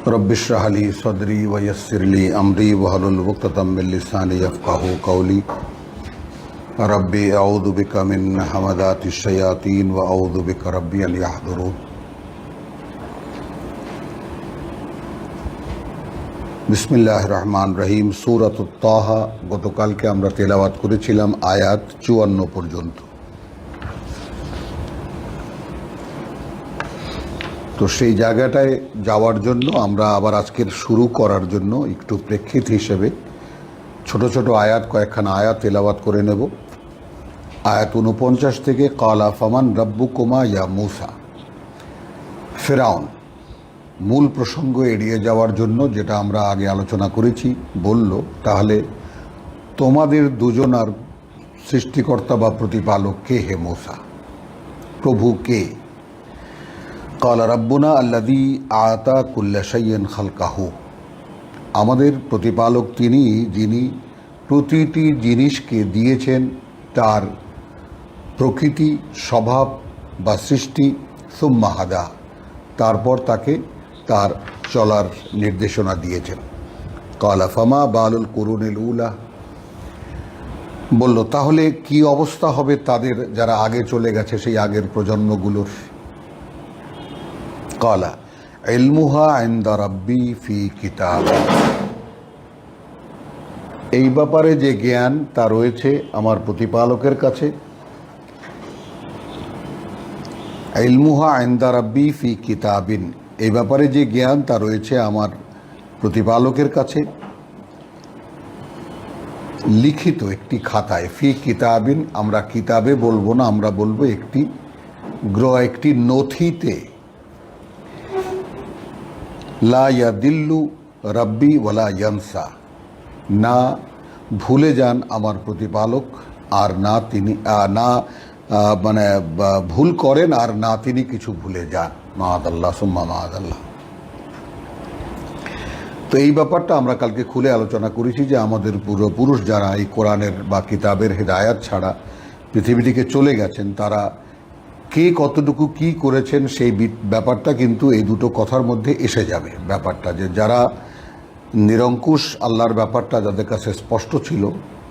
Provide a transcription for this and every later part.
रब्बिश्रह ली सदरी वयस्सिर ली अमरी वहलुल उक़्दतम मिन लिसानी यफ़क़हू क़ौली। रब्बी अऊज़ु बिका मिन हमज़ातिश शयातीन व अऊज़ु बिका रब्बी अन यहज़ुरून। बिस्मिल्लाहिर रहमानिर रहीम। सूरतुत ताहा গতকালকে আমরা তেলাওয়াত করেছিলাম আয়াত 54 পর্যন্ত। তো সেই জায়গাটায় যাওয়ার জন্য আমরা আবার আজকের শুরু করার জন্য একটু প্রেক্ষিত হিসেবে ছোট ছোট আয়াত কয়েকখানা আয়াত তেলাওয়াত করে নেব। আয়াত 49 থেকে কালা ফামান রাব্বুকুমা ইয়া মূসা। ফিরাউন মূল প্রসঙ্গ এড়িয়ে যাওয়ার জন্য, যেটা আমরা আগে আলোচনা করেছি, বলল তাহলে তোমাদের দুজনার সৃষ্টিকর্তা বা প্রতিপালক কে হে মূসা? প্রভু কে? কালা রাব্বুনা আল্লাযী আতা কুল্লা শাইইন খালকাহু। আমাদের প্রতিপালক তিনি, যিনি প্রতিটি জিনিসকে দিয়েছেন তার প্রকৃতি, স্বভাব বা সৃষ্টি। সুম্মা হাদা, তারপর তাকে তার চলার নির্দেশনা দিয়েছেন। কালা ফামা বালুল কুরুনিল উলা। বলল তাহলে কি অবস্থা হবে তাদের যারা আগে চলে গেছে, সেই আগের প্রজন্মগুলোর? কালা ইলমুহা ইনদা রাব্বি ফি কিতাব। এই ব্যাপারে যে জ্ঞান তা রয়েছে আমার প্রতিপালকের কাছে। ইলমুহা ইনদা রাব্বি ফি কিতাবিন, এই ব্যাপারে যে জ্ঞান তা রয়েছে আমার প্রতিপালকের কাছে লিখিত একটি খাতায়। ফি কিতাবিন, আমরা কিতাবে বলবো না, আমরা বলবো একটি নথিতে। লা ইয়াদিল্লু রাব্বি ওয়ালা ইয়ানসা, না ভুলে যান আমার প্রতিপালক, আর না তিনি ভুল করেন, আর না তিনি কিছু ভুলে যান। মাআদাল্লাহ সুম্মা মাআদাল্লাহ। তো এই ব্যাপারটা আমরা কালকে খুলে আলোচনা করেছি যে আমাদের পূর্বপুরুষ যারা এই কোরআনের বা কিতাবের হেদায়াত ছাড়া পৃথিবীটিকে চলে গেছেন, তারা কে কতটুকু কি করেছেন সেই ব্যাপারটা কিন্তু এই দুটো কথার মধ্যে এসে যাবে। ব্যাপারটা যে যারা নিরঙ্কুশ আল্লাহর ব্যাপারটা যাদের কাছে স্পষ্ট ছিল,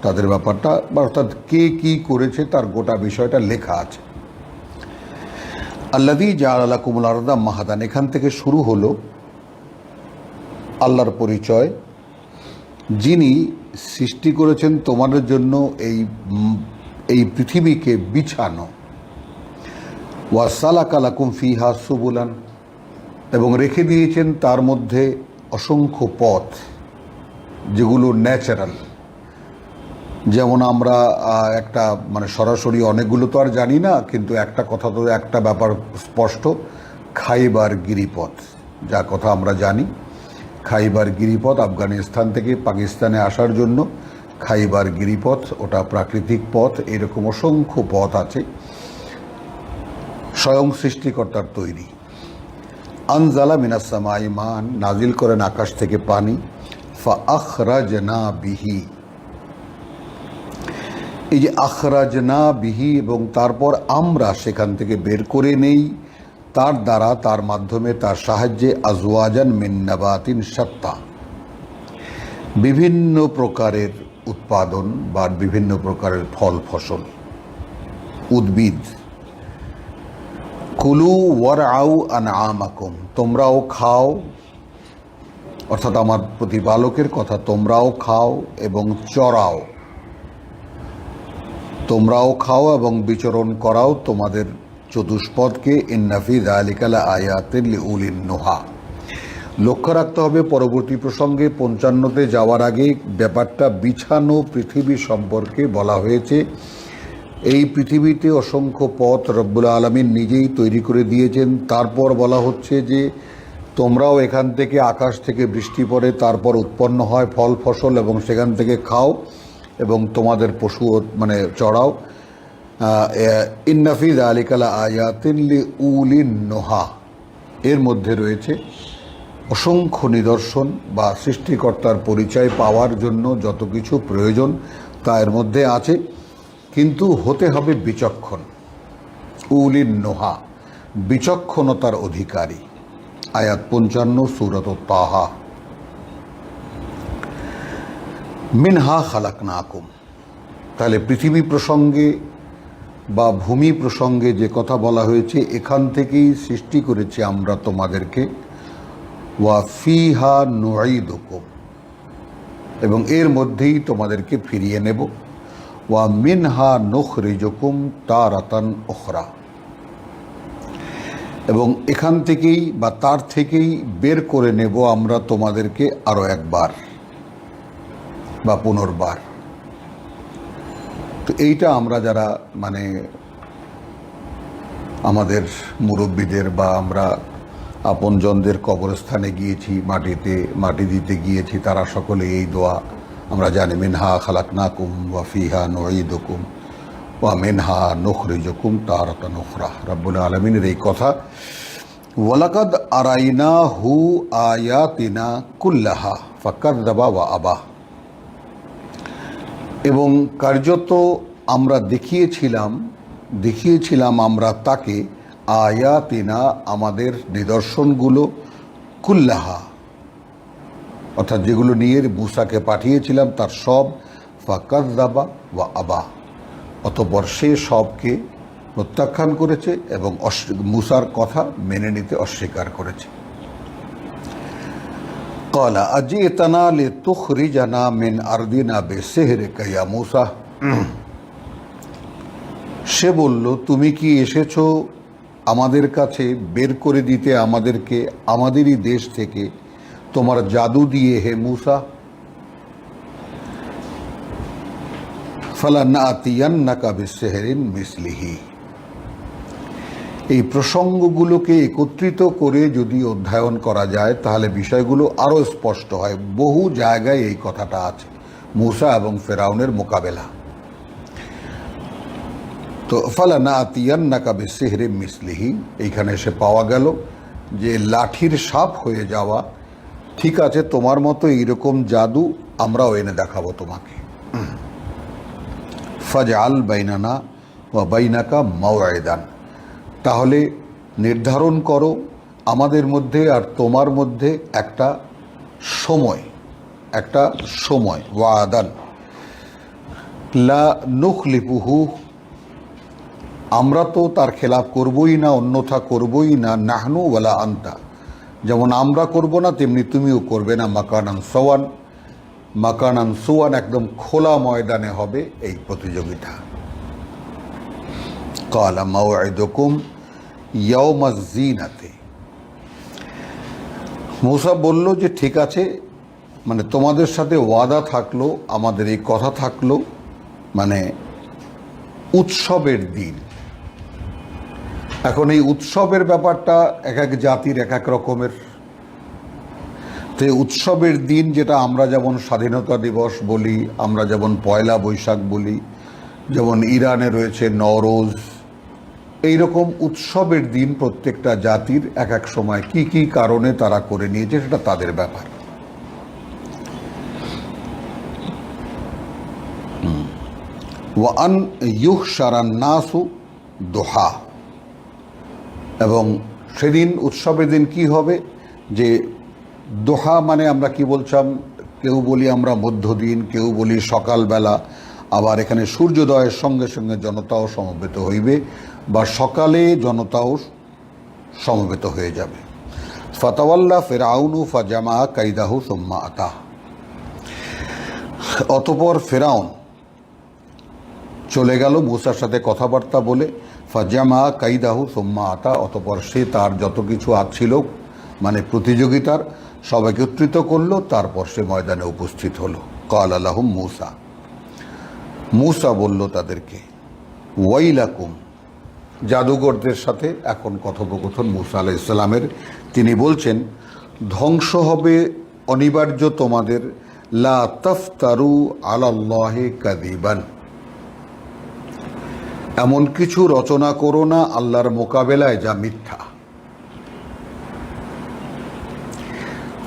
তাদের ব্যাপারটা বা অর্থাৎ কে কি করেছে তার গোটা বিষয়টা লেখা আছে। আল্লাযী জাআলা লাকুমুল আরদা মাহাদান, এখান থেকে শুরু হলো আল্লাহর পরিচয়, যিনি সৃষ্টি করেছেন তোমাদের জন্য এই পৃথিবীকে বিছানো। ওয়াসালাকা লাকুম ফিহা সুবুলান, এবং রেখে দিয়েছেন তার মধ্যে অসংখ্য পথ যেগুলো ন্যাচারাল। যেমন আমরা একটা সরাসরি অনেকগুলো তো আর জানি না, কিন্তু একটা কথা তো, একটা ব্যাপার স্পষ্ট, খাইবার গিরিপথ, যা কথা আমরা জানি। খাইবার গিরিপথ আফগানিস্তান থেকে পাকিস্তানে আসার জন্য খাইবার গিরিপথ, ওটা প্রাকৃতিক পথ। এরকম অসংখ্য পথ আছে স্বয়ং সৃষ্টিকর্তার তৈরি। আনজালা মিনাস সামাই মান, নাজিল করেন আকাশ থেকে পানি। ফাআখরাজনা বিহি, এই যে আখরাজনা বিহি, এবং তারপর আমরা সেখান থেকে বের করে নেই তার দ্বারা, তার মাধ্যমে, তার সাহায্যে আজওয়াজান মিন নাবাতিন শাত্তা, বিভিন্ন প্রকারের উৎপাদন বা বিভিন্ন প্রকারের ফল ফসল, উদ্ভিদ। কুলু ওয়ারআউ আনআমাকুম, তোমরাও খাও, অর্থাৎ আমার প্রতিপালকের কথা, তোমরাও খাও এবং চরাও। তোমরাও খাও এবং বিচরণ করাও তোমাদের চতুষ্পদকে। ইন্না ফি যালিকা লাআয়াতিন লিউলিন নুহা। লক্ষ্য রাখতে হবে পরবর্তী প্রসঙ্গে 55তে যাওয়ার আগে ব্যাপারটা বিছানো পৃথিবী সম্পর্কে বলা হয়েছে। এই পৃথিবীতে অসংখ্য পথ রব্বুল আলামিন নিজেই তৈরি করে দিয়েছেন। তারপর বলা হচ্ছে যে তোমরাও এখান থেকে, আকাশ থেকে বৃষ্টি পড়ে, তারপর উৎপন্ন হয় ফল ফসল, এবং সেখান থেকে খাও এবং তোমাদের পশু চড়াও। ইন্না ফি যালিকা লাআয়াতিন লিউলিন নুহা, এর মধ্যে রয়েছে অসংখ্য নিদর্শন বা সৃষ্টিকর্তার পরিচয় পাওয়ার জন্য যত কিছু প্রয়োজন তা এর মধ্যে আছে, কিন্তু হতে হবে বিচক্ষণ। উলিন নুহা, বিচক্ষণতার অধিকারী। আয়াত 55 সূরাত তাহা। মিনহা খালাকনাকুম, তাহলে পৃথিবী প্রসঙ্গে বা ভূমি প্রসঙ্গে যে কথা বলা হয়েছে, এখান থেকেই সৃষ্টি করেছি আমরা তোমাদেরকে। ওয়া ফিহা নুঈদুকুম, এবং এর মধ্যেই তোমাদেরকে ফিরিয়ে নেব। ওয়া মিনহা নুখরিজুকুম তারাতান উখরা, এবং এখান থেকেই বা তার থেকেই বের করে নেব আমরা তোমাদেরকে আরও একবার বা পুনর্বার। তো এইটা আমরা যারা মানে আমাদের মুরব্বীদের বা আমরা আপনজনদের কবরস্থানে গিয়েছি, মাটি দিতে গিয়েছি, তারা সকলে এই দোয়া আমরা জানি, মিনহা খালাকনাকুম ওয়া ফিহা নুঈদুকুম ওয়া মিনহা নুখরিজুকুম তারাতান উখরা। রব্বুল আলামিনের এই কথা, ওয়ালাকাদ আরাইনাহু আয়াতিনা কুল্লাহা ফাকাযযাবা ওয়া আবা, এবং কার্যত আমরা দেখিয়েছিলাম আমরা তাকে আয়াতিনা, আমাদের নিদর্শনগুলো, কুল্লাহা অর্থাৎ যেগুলো নিয়ে মূসাকে পাঠিয়েছিলাম তার সব, ফাকাযযাবা ওয়া আবা, অতঃপর সে সবকে প্রত্যাখ্যান করেছে এবং মূসার কথা মেনে নিতে অস্বীকার করেছে। ক্বালা আজিতানা লিতুখরিজানা মিন আরদিনা বিসিহরিকা ইয়া মূসা, সে বলল, তুমি কি এসেছো আমাদের কাছে বের করে দিতে আমাদেরকে আমাদেরই দেশ থেকে তোমার জাদু দিয়ে, হে মূসা? ফালানাতিয়ান্নাকা বিসিহরিন মিসলিহি, এই প্রসঙ্গগুলোকে একত্রিত করে যদি অধ্যয়ন করা যায় তাহলে বিষয়গুলো আরও স্পষ্ট হয়। বহু জায়গায় এই কথাটা আছে, মূসা এবং ফেরাউনের মোকাবেলা। তো ফালানাতিয়ান্নাকা বিসিহরিন মিসলিহি, এইখানে এসে পাওয়া গেল যে লাঠির সাপ হয়ে যাওয়া, ঠিক আছে, তোমার মতো এইরকম জাদু আমরাও এনে দেখাবো তোমাকে। ফাজআল বাইনানা ওয়া বাইনাকা মাওঈদান, তাহলে নির্ধারণ করো আমাদের মধ্যে আর তোমার মধ্যে একটা সময়, ওয়াদান লা নুখলিফুহু, আমরা তো তার খেলাফ করবই না, অন্যথা করবই না, নাহনু ওয়ালা আনতা, যেমন আমরা করব না তেমনি তুমিও করবে না, মাকানান সুওয়ান, একদম খোলা ময়দানে হবে এই প্রতিযোগিতা। ক্বালা মাওঈদুকুম ইয়াওমাজ যীনাতি, মূসা বলল যে ঠিক আছে, মানে তোমাদের সাথে ওয়াদা থাকলো, আমাদের এই কথা থাকলো, মানে উৎসবের দিন। এখন এই উৎসবের ব্যাপারটা এক এক জাতির এক এক রকমের। তো উৎসবের দিন, যেটা আমরা যেমন স্বাধীনতা দিবস বলি, আমরা যেমন পয়লা বৈশাখ বলি, যেমন ইরানে রয়েছে নওরোজ, এইরকম উৎসবের দিন প্রত্যেকটা জাতির এক এক সময় কি কি কারণে তারা করে নিয়েছে, সেটা তাদের ব্যাপার। ওয়া আন ইউহশারান নাসু দুহা, এবং সেদিন উৎসবের দিন কি হবে, যে দোহা মানে আমরা কি বলছিলাম, কেউ বলি আমরা মধ্যদিন, কেউ বলি সকালবেলা, আবার এখানে সূর্যোদয়ের সঙ্গে সঙ্গে জনতাও সমবেত হইবে, বা সকালে জনতাও সমবেত হয়ে যাবে। ফাতাওয়াল্লা ফিরআউনু ফাজামা কাইদাহু সুম্মা আতা, অতঃপর ফেরাউন চলে গেল মূসার সাথে কথাবার্তা বলে, ফাজামা কাইদাহু সুম্মা আতা, অতঃপর সে তার যত কিছু ছিল মানে প্রতিযোগিতার সব একত্রিত করলো, তারপর সে ময়দানে উপস্থিত হলো। ক্বালা লাহুম মূসা বলল তাদেরকে, ওয়াইলাকুম, জাদুঘরদের সাথে এখন কথোপকথন মূসা আলাইহিস সালামের, তিনি বলছেন ধ্বংস হবে অনিবার্য তোমাদের, লা তাফতারু আলাল্লাহি কাযিবান, এমন কিছু রচনা করো না আল্লাহর মোকাবেলায় যা মিথ্যা।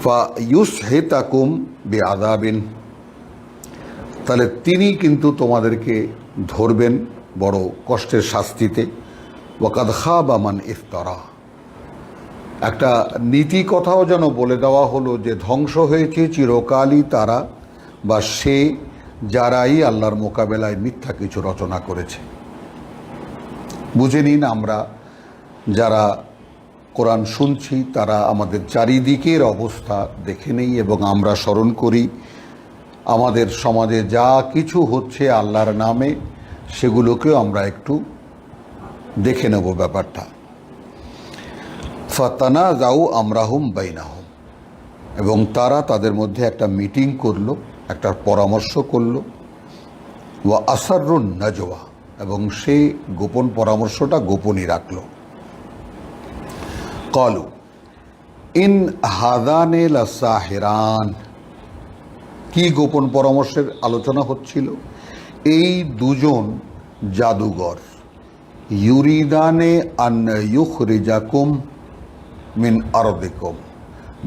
ফায়ুসহিতাকুম বিআযাবিন, তাহলে তিনি কিন্তু তোমাদেরকে ধরবেন বড় কষ্টের শাস্তিতে। ওয়াকাদ খাবা মান ইফতারা, একটা নীতি কথাও যেন বলে দেওয়া হলো যে ধ্বংস হয়েছে চিরকালই তারা বা সে যারাই আল্লাহর মোকাবেলায় মিথ্যা কিছু রচনা করেছে। বুঝে নিন, আমরা যারা কোরআন শুনছি তারা আমাদের চারিদিকের অবস্থা দেখে নেই এবং আমরা স্মরণ করি আমাদের সমাজে যা কিছু হচ্ছে আল্লাহর নামে, সেগুলোকেও আমরা একটু দেখে নেব ব্যাপারটা। ফাতানা যাও আমরাহুম বাইনাহুম, এবং তারা তাদের মধ্যে একটা মিটিং করলো, একটা পরামর্শ করলো। ওয়া আসারুন নাজওয়া, এবং সেই গোপন পরামর্শটা গোপনই রাখলো। কলু ইন হাদানে লাসাহিরান, কি গোপন পরামর্শের আলোচনা হচ্ছিল? এই দুজন জাদুঘর, ইউরিদানে আন ইউখরিজাকুম মিন আরদিকুম,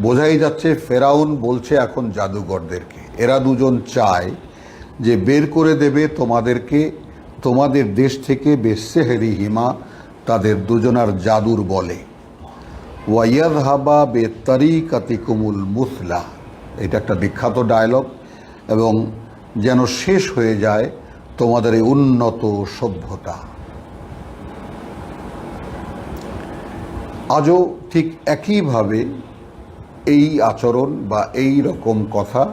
বোঝাই যাচ্ছে ফেরাউন বলছে এখন জাদুঘরদেরকে, এরা দুজন চায় যে বের করে দেবে তোমাদেরকে তোমাদের দেশ থেকে বেসেহরি হিমা, তাদের দুজনার জাদুর বলে। ওয়াইয়াযহাবা বেতারিকাতিকুমুল মুসলা, এটা একটা বিখ্যাত ডায়লগ, এবং যেন শেষ হয়ে যায় তোমাদের এই উন্নত সভ্যতা। আজও ঠিক একইভাবে এই আচরণ বা এই রকম কথা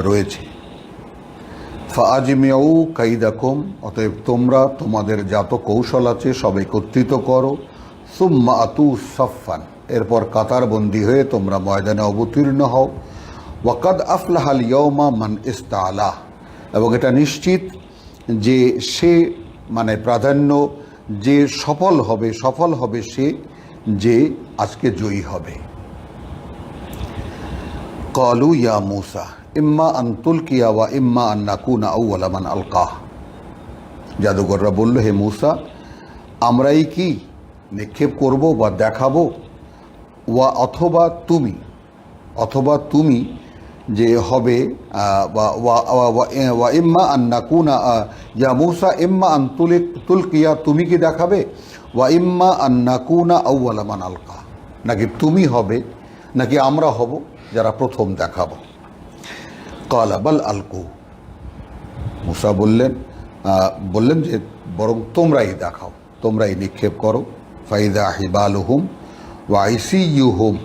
রয়েছে। ফাআজমিউ কাইদাকুম, অতএব তোমরা তোমাদের যত কৌশল আছে সব একত্রিত করো। সুম্মা আতু সাফফান, এরপর কাতারবন্দি হয়ে তোমরা ময়দানে অবতীর্ণ হও। ওয়াকাদ আফলাহাল ইয়াউমা মান ইস্তাআলা, এবং এটা নিশ্চিত যে সে মানে প্রাধান্য যে সফল হবে সে যে আজকে জয়ী হবে। ক্বালু ইয়া মূসা ইম্মা আন তুলকিয়া ওয়া ইম্মা আন নাকুনা আউওয়ালা মান আলকা, জাদুঘররা বলল, হে মূসা, আমরাই কি নিক্ষেপ করব বা দেখাবো, অথবা তুমি যে হবে, ওয়া ইম্মা আন নাকুনা, ইয়া মূসা ইম্মা আন তুলকিয়া, তুমি কি দেখাবে, ওয়া ইম্মা আন নাকুনা আউওয়ালা মান আলকা, নাকি তুমি হবে নাকি আমরা হব যারা প্রথম দেখাবো। ক্বালা বাল আলকু, মূসা বললেন যে বরং তোমরাই দেখাও, তোমরাই নিক্ষেপ করো। ফাইদা হিবালুহুম ওয়া ইসিয়ুহুম,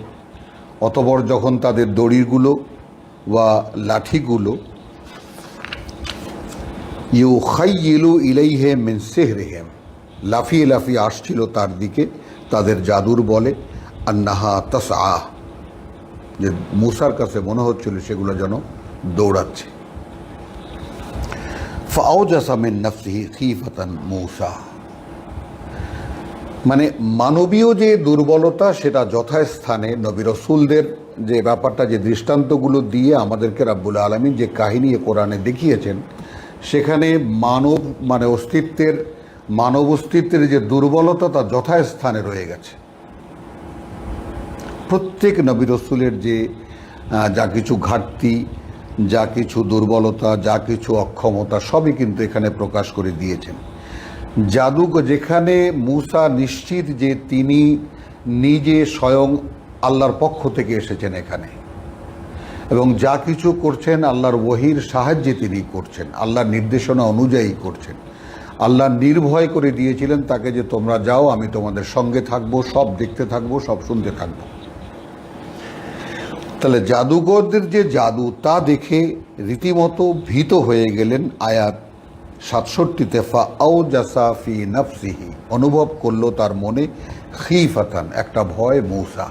অতঃপর যখন তাদের দড়িগুলো বা লাঠিগুলো ইউখাইয়িলু ইলাইহিম মিন সিহরিহিম, লাফিয়ে লাফিয়ে আসছিল তার দিকে তাদের জাদুর বলে, আন্নাহা তাসআ, যে মূসার কাছে মনে হচ্ছিল সেগুলো যেন দৌড়াচ্ছে। ফাআওজাসা মিন নাফসিহি খীফাতান মূসা, মানে মানবীয় যে দুর্বলতা সেটা যথাস্থানে নবী রাসূলদের যে ব্যাপারটা, যে দৃষ্টান্তগুলো দিয়ে আমাদেরকে রাব্বুল আলামিন যে কাহিনী কোরআনে দেখিয়েছেন, সেখানে মানব অস্তিত্বের যে দুর্বলতা তা যথাস্থানে রয়ে গেছে। প্রত্যেক নবী রাসূলের যে যা কিছু ঘাটতি, যা কিছু দুর্বলতা, যা কিছু অক্ষমতা, সবই কিন্তু এখানে প্রকাশ করে দিয়েছেন। যেখানে মূসা নিশ্চিত যে তিনি নিজে স্বয়ং আল্লাহর পক্ষ থেকে এসেছেন এখানে, এবং যা কিছু করছেন আল্লাহর ওহীর সাহায্যে তিনি করছেন, আল্লাহর নির্দেশনা অনুযায়ী করছেন। আল্লাহ নির্ভয় করে দিয়েছিলেন তাকে যে তোমরা যাও, আমি তোমাদের সঙ্গে থাকবো, সব দেখতে থাকবো, সব শুনতে থাকবো। তাহলে জাদুঘরদের যে জাদু তা দেখে রীতিমতো ভীত হয়ে গেলেন। আয়াত ৬৭-তে ফাআওজাসা ফি নাফসিহি, অনুভব করলো তার মনে, খীফাতান, একটা ভয়, মূসা।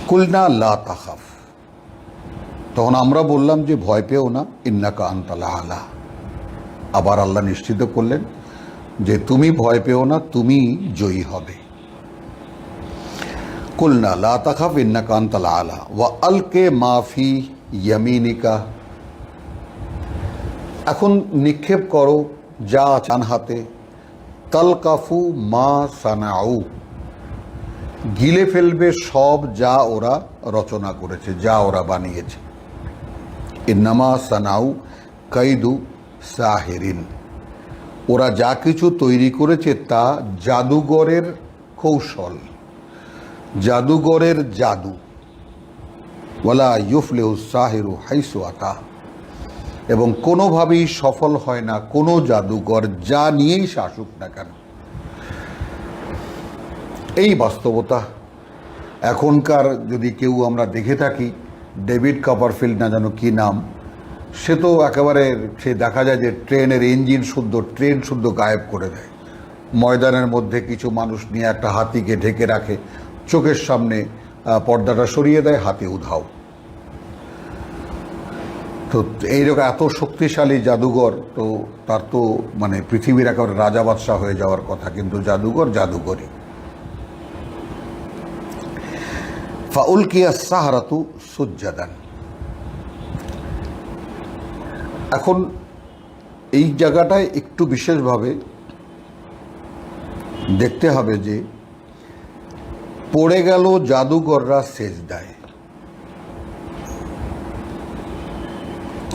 কুলনা লা তাখাফ, তখন আমরা বললাম যে ভয় পেও না, ইন্নাকা আনতাল আলা। আবার আল্লাহ নিশ্চিত করলেন যে তুমি ভয় পেও না, তুমি জয়ী হবে। কুলনা লা তাখাফ ইন্নাকা আনতাল আলা ওয়া আলকে মা ফি ইয়ামিনিকা, এখন নিক্ষেপ করো যা চান হাতে। তালকাফু মা সানাউ, গিলে ফেলবে সব যা ওরা রচনা করেছে, যা ওরা বানিয়েছে। ইন্নামা সানাউ কাইদু সাহিরিন, ওরা যা কিছু তৈরি করেছে তা জাদুঘরের কৌশল, জাদুঘরের জাদু। ওয়ালা ইউফলিহু সাহিরু হাইসু আতা, এবং কোনোভাবেই সফল হয় না কোনো জাদুঘর যা নিয়েই সে আসুক না কেন। এই বাস্তবতা এখনকার যদি কেউ আমরা দেখে থাকি, ডেভিড কপারফিল্ড না জানো কী নাম, সে তো একেবারে সে দেখা যায় যে ট্রেনের ইঞ্জিন শুদ্ধ, ট্রেন শুদ্ধ গায়েব করে দেয়। ময়দানের মধ্যে কিছু মানুষ নিয়ে একটা হাতিকে ঢেকে রাখে, চোখের সামনে পর্দাটা সরিয়ে দেয়, হাতি উধাও। তো এইরকম এত শক্তিশালী জাদুঘর, তো তার তো মানে পৃথিবীর একেবারে রাজা বাদশাহ হয়ে যাওয়ার কথা, কিন্তু জাদুঘর জাদুঘরই। ফাউলকিয়া সাহারাতু সুজ্জাদান। এখন এই জায়গাটায় একটু বিশেষভাবে দেখতে হবে যে পড়ে গেল জাদুঘররা সেজদায়।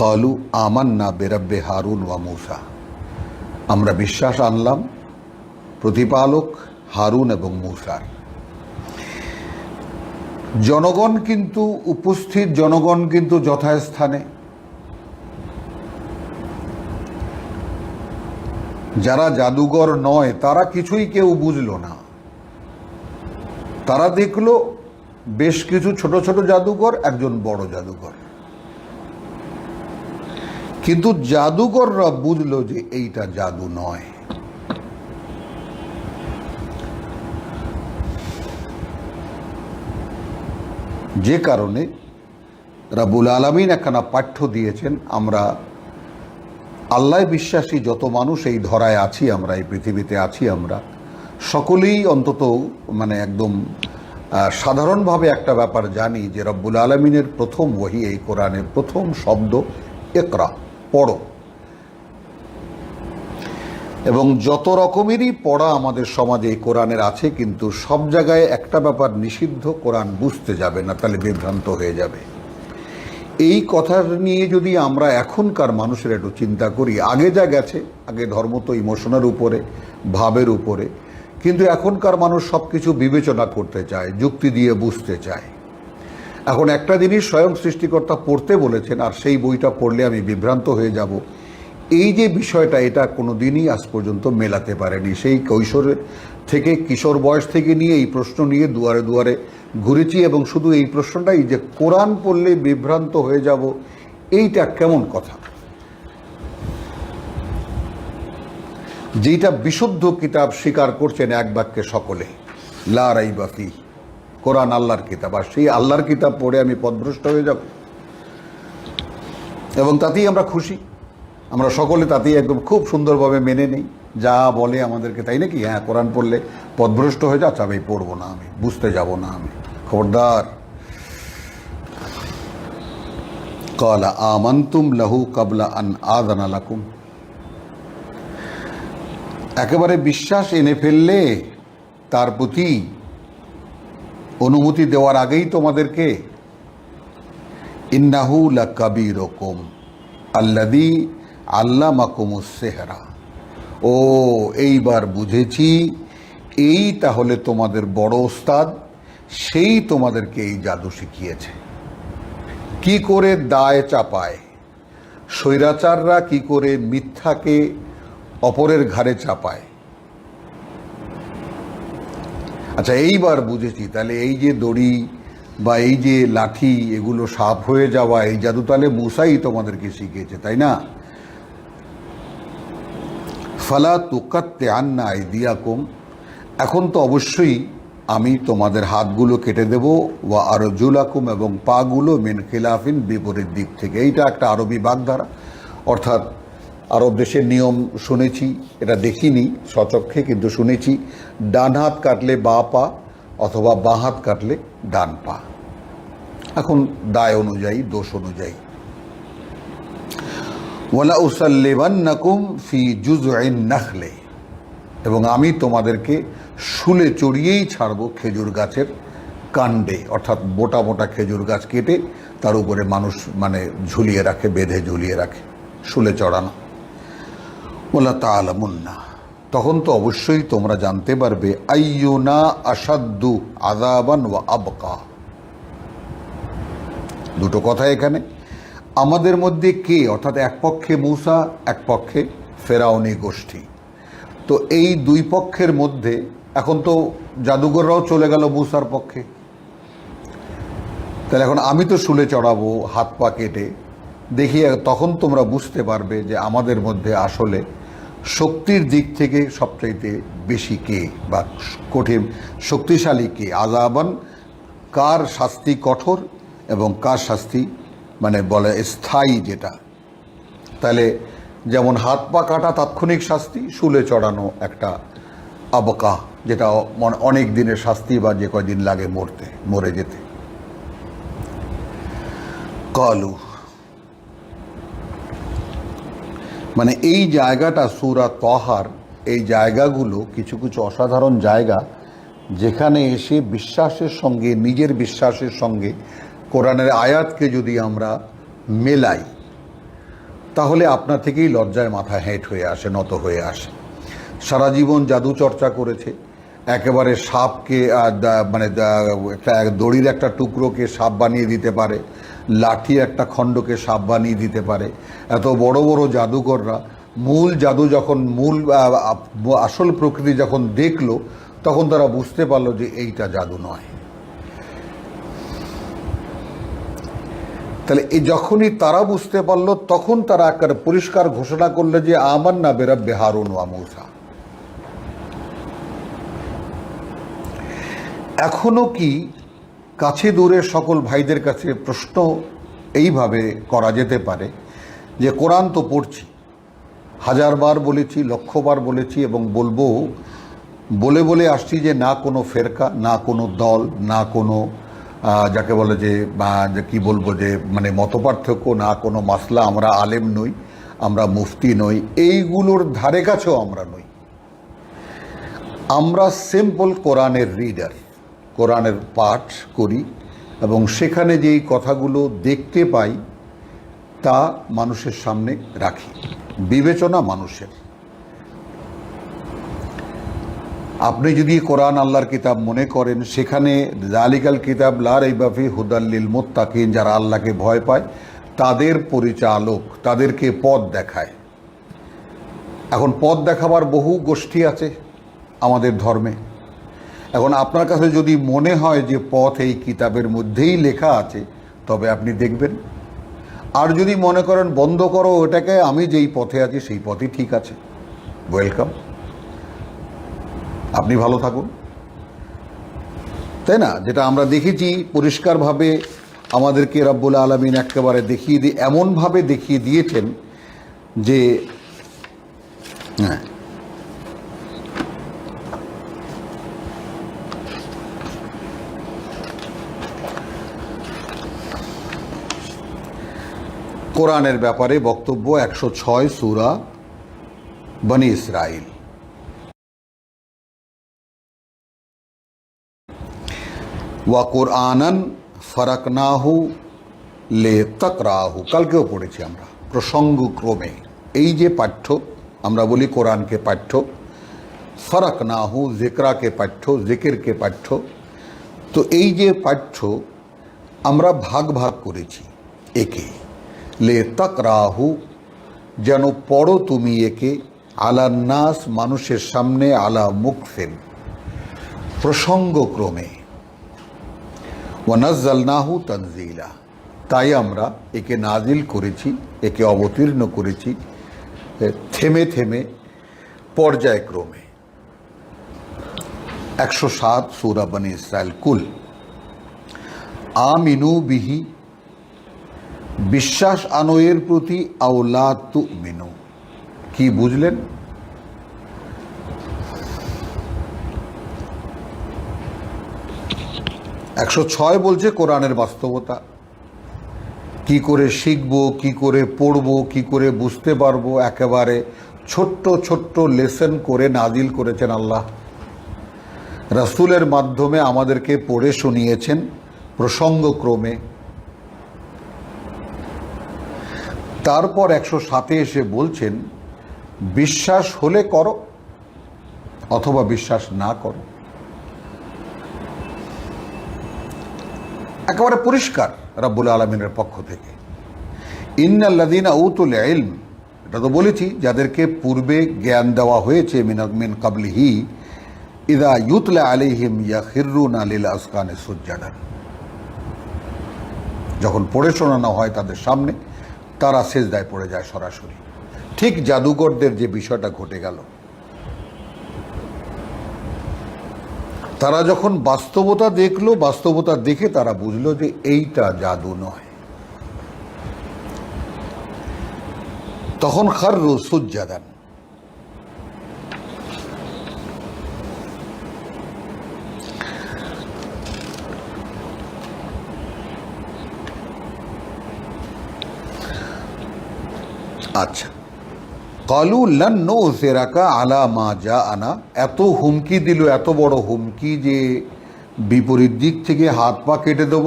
কালু আমান্না বেরাব্বে হারুন ওয়া মূসা, আমরা বিশ্বাস আনলাম প্রতিপালক হারুন এবং মূসার। জনগণ কিন্তু উপস্থিত, জনগণ কিন্তু যথাস্থানে। যারা জাদুঘর নয় তারা কিছুই কেউ বুঝল না। তারা দেখল বেশ কিছু ছোট ছোট জাদুঘর, একজন বড় জাদুঘর। কিন্তু জাদুঘররা বুঝলো যে এইটা জাদু নয়। যে কারণে রাব্বুল আলামিন একখানা পাঠ্য দিয়েছেন। আমরা আল্লাহ বিশ্বাসী যত মানুষ এই ধরায় আছি, আমরা এই পৃথিবীতে আছি, আমরা সকলেই অন্তত মানে একদম সাধারণভাবে একটা ব্যাপার জানি যে রাব্বুল আলামিনের প্রথম ওহী, এই কোরআনের প্রথম শব্দ ইকরা, পড়ো। এবং যত রকমেরই পড়া আমাদের সমাজে এই কোরআনের আছে, কিন্তু সব জায়গায় একটা ব্যাপার নিষিদ্ধ, কোরআন বুঝতে যাবে না, তাহলে বিভ্রান্ত হয়ে যাবে। এই কথা নিয়ে যদি আমরা এখনকার মানুষের একটু চিন্তা করি, আগে যা গেছে, আগে ধর্ম তো ইমোশনের উপরে, ভাবের উপরে, কিন্তু এখনকার মানুষ সব কিছু বিবেচনা করতে চায়, যুক্তি দিয়ে বুঝতে চায়। এখন একটা জিনিস স্বয়ং সৃষ্টিকর্তা পড়তে বলেছেন, আর সেই বইটা পড়লে আমি বিভ্রান্ত হয়ে যাব, এই যে বিষয়টা, এটা কোনো দিনই আজ পর্যন্ত মেলাতে পারেনি। সেই কৈশোরের থেকে, কিশোর বয়স থেকে নিয়ে এই প্রশ্ন নিয়ে দুয়ারে দুয়ারে ঘুরেছি, এবং শুধু এই প্রশ্নটাই যে কোরআন পড়লে বিভ্রান্ত হয়ে যাব, এইটা কেমন কথা? যেটা বিশুদ্ধ কিতাব স্বীকার করছেন এক বাক্যে সকলে, লা রাইবা ফি, কোরআন আল্লাহর কিতাব, আর সেই আল্লাহর কিতাব পড়ে আমি পথভ্রষ্ট হয়ে যাব, এবং তাতেই আমরা খুশি। আমরা সকলে তাতেই একদম খুব সুন্দরভাবে মেনে নেই, যা বলে আমাদেরকে, তাই নাকি? হ্যাঁ, কোরআন পড়লে পথভ্রষ্ট হয়ে যাচ্ছে, আমি পড়বো না, আমি বুঝতে যাব না, আমি খবরদার। ক্বালা আমানতুম লাহু ক্বাবলা আন আযানা লাকুম, একেবারে বিশ্বাস এনে ফেললে তার প্রতি অনুমতি দেওয়ার আগেই তোমাদেরকে। ইন্নাহু লাকাবীরুকুম আল্লাযী আল্লামাকুমুস সিহরা, ও এইবার বুঝেছি, এই তাহলে তোমাদের বড় ওস্তাদ, সেই তোমাদেরকে এই জাদু শিখিয়েছে। কি করে দায় চাপায়, স্বৈরাচাররা কি করে মিথ্যাকে অপরের ঘাড়ে চাপায়। আচ্ছা, এইবার বুঝেছি, তাহলে এই যে দড়ি বা এই যে লাঠি, এগুলো সাপ হয়ে যাওয়া, এই জাদু তাহলে মূসাই তোমাদেরকে শিখিয়েছে, তাই না? ফালা তুকাত্তিআন্না আইদিয়াকুম, এখন তো অবশ্যই আমি তোমাদের হাতগুলো কেটে দেব, ওয়া আরজুলাকুম, এবং পাগুলো মিন খিলাফিন, বিপরীত দিক থেকে। এইটা একটা আরবি বাগধারা, অর্থাৎ আরব দেশের নিয়ম শুনেছি, এটা দেখিনি স্বচক্ষে, কিন্তু শুনেছি, ডান হাত কাটলে বা পা, অথবা বাঁ হাত কাটলে ডান পা। এখন দায় অনুযায়ী, দোষ অনুযায়ী। ওয়ালা উসাল্লিবান্নাকুম ফি জুযইন নাখলে, এবং আমি তোমাদেরকে শুলে চড়িয়েই ছাড়বো খেজুর গাছের কাণ্ডে, অর্থাৎ মোটা মোটা খেজুর গাছ কেটে তার উপরে মানুষ মানে ঝুলিয়ে রাখে, বেঁধে ঝুলিয়ে রাখে, শুলে চড়ানো। ওয়ালা তাআলামুন্না, তখন তো অবশ্যই তোমরা জানতে পারবে আইয়ুনা আসাদ্দু আযাবান ওয়া আবকা। দুটো কথা এখানে, আমাদের মধ্যে কে, অর্থাৎ এক পক্ষে মূসা, এক পক্ষে ফেরাউনি গোষ্ঠী। তো এই দুই পক্ষের মধ্যে এখন তো জাদুঘররাও চলে গেল মূসার পক্ষে, তাহলে এখন আমি তো শুলে চড়াবো হাত পা কেটে, দেখি তখন তোমরা বুঝতে পারবে যে আমাদের মধ্যে আসলে শক্তির দিক থেকে সবচাইতে বেশি কে বা কঠিন শক্তিশালী কে, আযাবান কার শাস্তি কঠোর এবং কার শাস্তি মানে বলে স্থায়ী যেটা। তাহলে যেমন হাত পা কাটা তাৎক্ষণিক শাস্তি, শুলে চড়ানো একটা আবকা যেটা অনেক দিনের শাস্তি বা যে কয়দিন লাগে মরে যেতে। কালু মানে এই জায়গাটা সূরা তহার, এই জায়গাগুলো কিছু কিছু অসাধারণ জায়গা, যেখানে এসে বিশ্বাসের সঙ্গে, নিজের বিশ্বাসের সঙ্গে কোরআনের আয়াতকে যদি আমরা মেলাই, তাহলে আপনা থেকেই লজ্জায় মাথা হেঁট হয়ে আসে, নত হয়ে আসে। সারা জীবন জাদু চর্চা করেছে, একেবারে সাপকে মানে একটা দড়ির একটা টুকরোকে সাপ বানিয়ে দিতে পারে, লাঠি একটা খণ্ডকে সাপ বানিয়ে দিতে পারে। এত বড় বড় জাদুকররা মূল জাদু যখন আসল প্রকৃতি যখন দেখলো, তখন তারা বুঝতে পারলো যে এইটা জাদু নয়। তাহলে এই যখনই তারা বুঝতে পারলো, তখন তারা একেবারে পরিষ্কার ঘোষণা করলো যে আমান্না বিরাব্বি হারুন ওয়া মূসা। এখনো কি কাছে দূরের সকল ভাইদের কাছে প্রশ্ন এইভাবে করা যেতে পারে যে কোরআন তো পড়ছি, হাজারবার বলেছি, লক্ষবার বলেছি এবং বলবো, বলে বলে আসছি যে না কোনো ফেরকা, না কোনো দল, না কোনো যাকে বলে যে কি বলবো যে মানে মতপার্থক্য, না কোনো মাসলা, আমরা আলেম নই, আমরা মুফতি নই, এইগুলোর ধারে কাছেও আমরা নই। আমরা সিম্পল কোরআনের রিডার, কোরআনের পাঠ করি এবং সেখানে যেই কথাগুলো দেখতে পাই তা মানুষের সামনে রাখি, বিবেচনা মানুষের। আপনি যদি কোরআন আল্লাহর কিতাব মনে করেন, সেখানে জালিকাল কিতাব লা রাইবা ফি হুদাল লিল মুত্তাকিন, যারা আল্লাহকে ভয় পায় তাদের পরিচালক, তাদেরকে পথ দেখায়। এখন পথ দেখাবার বহু গোষ্ঠী আছে আমাদের ধর্মে। এখন আপনার কাছে যদি মনে হয় যে পথ এই কিতাবের মধ্যেই লেখা আছে, তবে আপনি দেখবেন। আর যদি মনে করেন বন্ধ করো ওটাকে, আমি যেই পথে আছি সেই পথই ঠিক আছে, ওয়েলকাম, আপনি ভালো থাকুন। তাই না? যেটা আমরা দেখেছি পরিষ্কারভাবে আমাদেরকে রব্বুল আলামিন একেবারে দেখিয়ে দিয়ে এমনভাবে দেখিয়ে দিয়েছেন যে হ্যাঁ, কোরআনের ব্যাপারে বক্তব্য 106 সূরা বনি ইসরাইল। ওয়া কুরআনান ফারাকনাহু লিতাকরাহু, কালকেও পড়েছি আমরা প্রসঙ্গক্রমে। এই যে পাঠ্য, আমরা বলি কোরআনকে পাঠ্য, ফারাকনাহু জিকরাকে পাঠ্য, জিকিরকে পাঠ্য। তো এই যে পাঠ্য আমরা ভাগ ভাগ করেছি একে, লিতাকরাহু যেন পড়ো তুমি একে, আলান নাস মানুষের সামনে, আলা মুকফিন প্রসঙ্গক্রমে, ওয়া নাযালনাহু তানজিলা, তাই আমরা একে নাজিল করেছি, একে অবতীর্ণ করেছি থেমে থেমে, পর্যায়ক্রমে। 107 সূরা বনি ইসরাইল। কুল আমিনু বিহি, বিশ্বাস আনো এর প্রতি, আও লা তুমিনু, কি বুঝলেন? একশো 106 বলছে কোরআনের বাস্তবতা, কি করে শিখবো, কি করে পড়বো, কি করে বুঝতে পারবো, একেবারে ছোট্ট ছোট্ট লেসন করে নাজিল করেছেন আল্লাহ। রাসূলের মাধ্যমে আমাদেরকে পড়ে শুনিয়েছেন প্রসঙ্গক্রমে। তারপর 107 এসে বলছেন বিশ্বাস হলে করো অথবা বিশ্বাস না করো। একেবারে পরিষ্কার রব্বুল আলামিনের পক্ষ থেকে। ইন্নাল্লাযীনা উতুল ইলম, এটা তো বলেছি, যাদেরকে পূর্বে জ্ঞান দেওয়া হয়েছে মিন ক্বাবলিহি ইযা ইউতলা আলাইহিম ইয়াখিরুনা লিল আসকানি সুজদান, যখন পড়ে শোনানো হয় তাদের সামনে তারা সেজদায় পড়ে যায় সরাসরি। ঠিক জাদুকরদের যে বিষয়টা ঘটে গেল, তারা যখন বাস্তবতা দেখলো, বাস্তবতা দেখে তারা বুঝলো যে এইটা জাদু নয়, তখন খাররু সুজদান। আচ্ছা, কালু লান নুসিরাকা আলা মা জাআনা, এত হুমকি দিল, এত বড় হুমকি যে বিপরীত দিক থেকে হাত পা কেটে দেব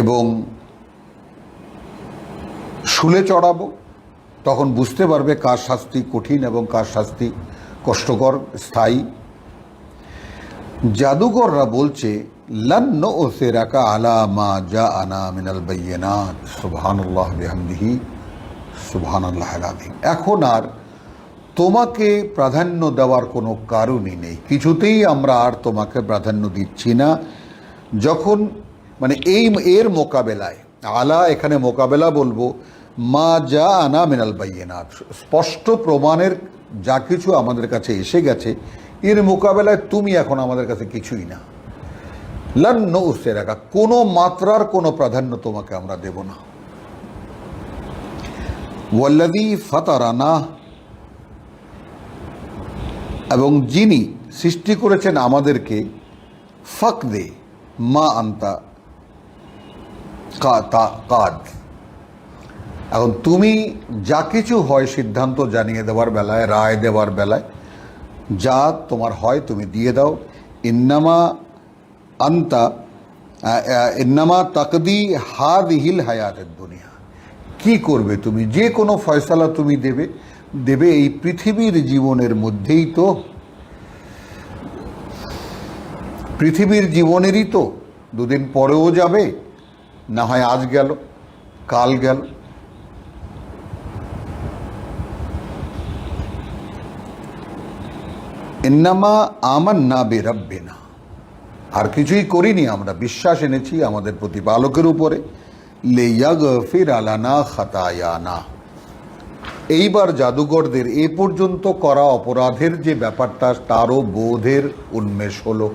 এবং শুলে চড়াবো। তখন বুঝতে পারবে কার শাস্তি কঠিন এবং কার শাস্তি কষ্টকর, স্থায়ী। জাদুকররা বলছে লান নুসিরাকা আলা মা জাআনা মিনাল বাইয়িনাত, সুবহানাল্লাহ বিহামদিহি সুবহানাল্লাহিল আযীম। এখন আর তোমাকে প্রাধান্য দেওয়ার কোনো কারণই নেই, কিছুতেই আমরা আর তোমাকে প্রাধান্য দিচ্ছি না। যখন মানে এর মোকাবেলায়, আলা এখানে মোকাবেলা বলবো, মা জাআনা মিনাল বাইয়িনাত, স্পষ্ট প্রমাণের যা কিছু আমাদের কাছে এসে গেছে, এর মোকাবেলায় তুমি এখন আমাদের কাছে কিছুই না। লান নুসিরাকা, কোনো মাত্রার কোনো প্রাধান্য তোমাকে আমরা দেব না। ওয়াল্লাযী ফাতারানা, এবং যিনি সৃষ্টি করেছেন আমাদেরকে, ফাকদে মা আনতা কাদ, এখন তুমি যা কিছু হয় সিদ্ধান্ত জানিয়ে দেওয়ার বেলায়, রায় দেওয়ার বেলায় যা তোমার হয় তুমি দিয়ে দাও। ইন্নামা তাকদি হাদিহিল হায়াতের দুনিয়া, কি করবে তুমি, যে কোনো ফয়সালা তুমি দেবে এই পৃথিবীর জীবনের মধ্যেই তো, পৃথিবীর জীবনেরই তো, দুদিন পরেও যাবে, না হয় আজ গেল কাল গেল। ইন্নামা আমান্না বিরাব্বিনা, আর কিছুই করিনি, আমরা বিশ্বাস এনেছি আমাদের প্রতিপালকের উপরে। লিয়াগফিরা লানা খাতায়ানা, এইবার জাদুঘরদের এ পর্যন্ত করা অপরাধের যে ব্যাপারটা, তারও বোধের উন্মেষ হলো।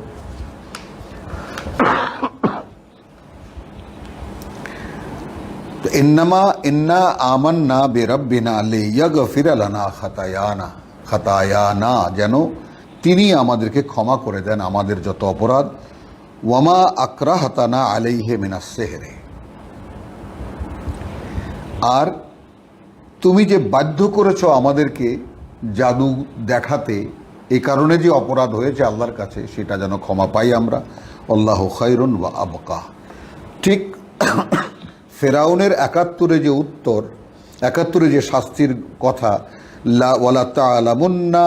ইন্না আমান্না বিরাব্বিনা লিয়াগফিরা লানা খাতায়ানা, যেন তিনি আমাদেরকে ক্ষমা করে দেন আমাদের যত অপরাধ। ওয়ামা আকরাহতানা আলাইহি মিনাস সিহরি, আর তুমি যে বাধ্য করেছ আমাদেরকে জাদু দেখাতে, এই কারণে যে অপরাধ হয়েছে আল্লাহর কাছে, সেটা যেন ক্ষমা পাই আমরা। আল্লাহু খায়রুন ওয়া আবকা। ঠিক ফেরাউনের ৭১ যে উত্তর, ৭১ যে শাস্তির কথা, ওয়ালা তা'লামুন্না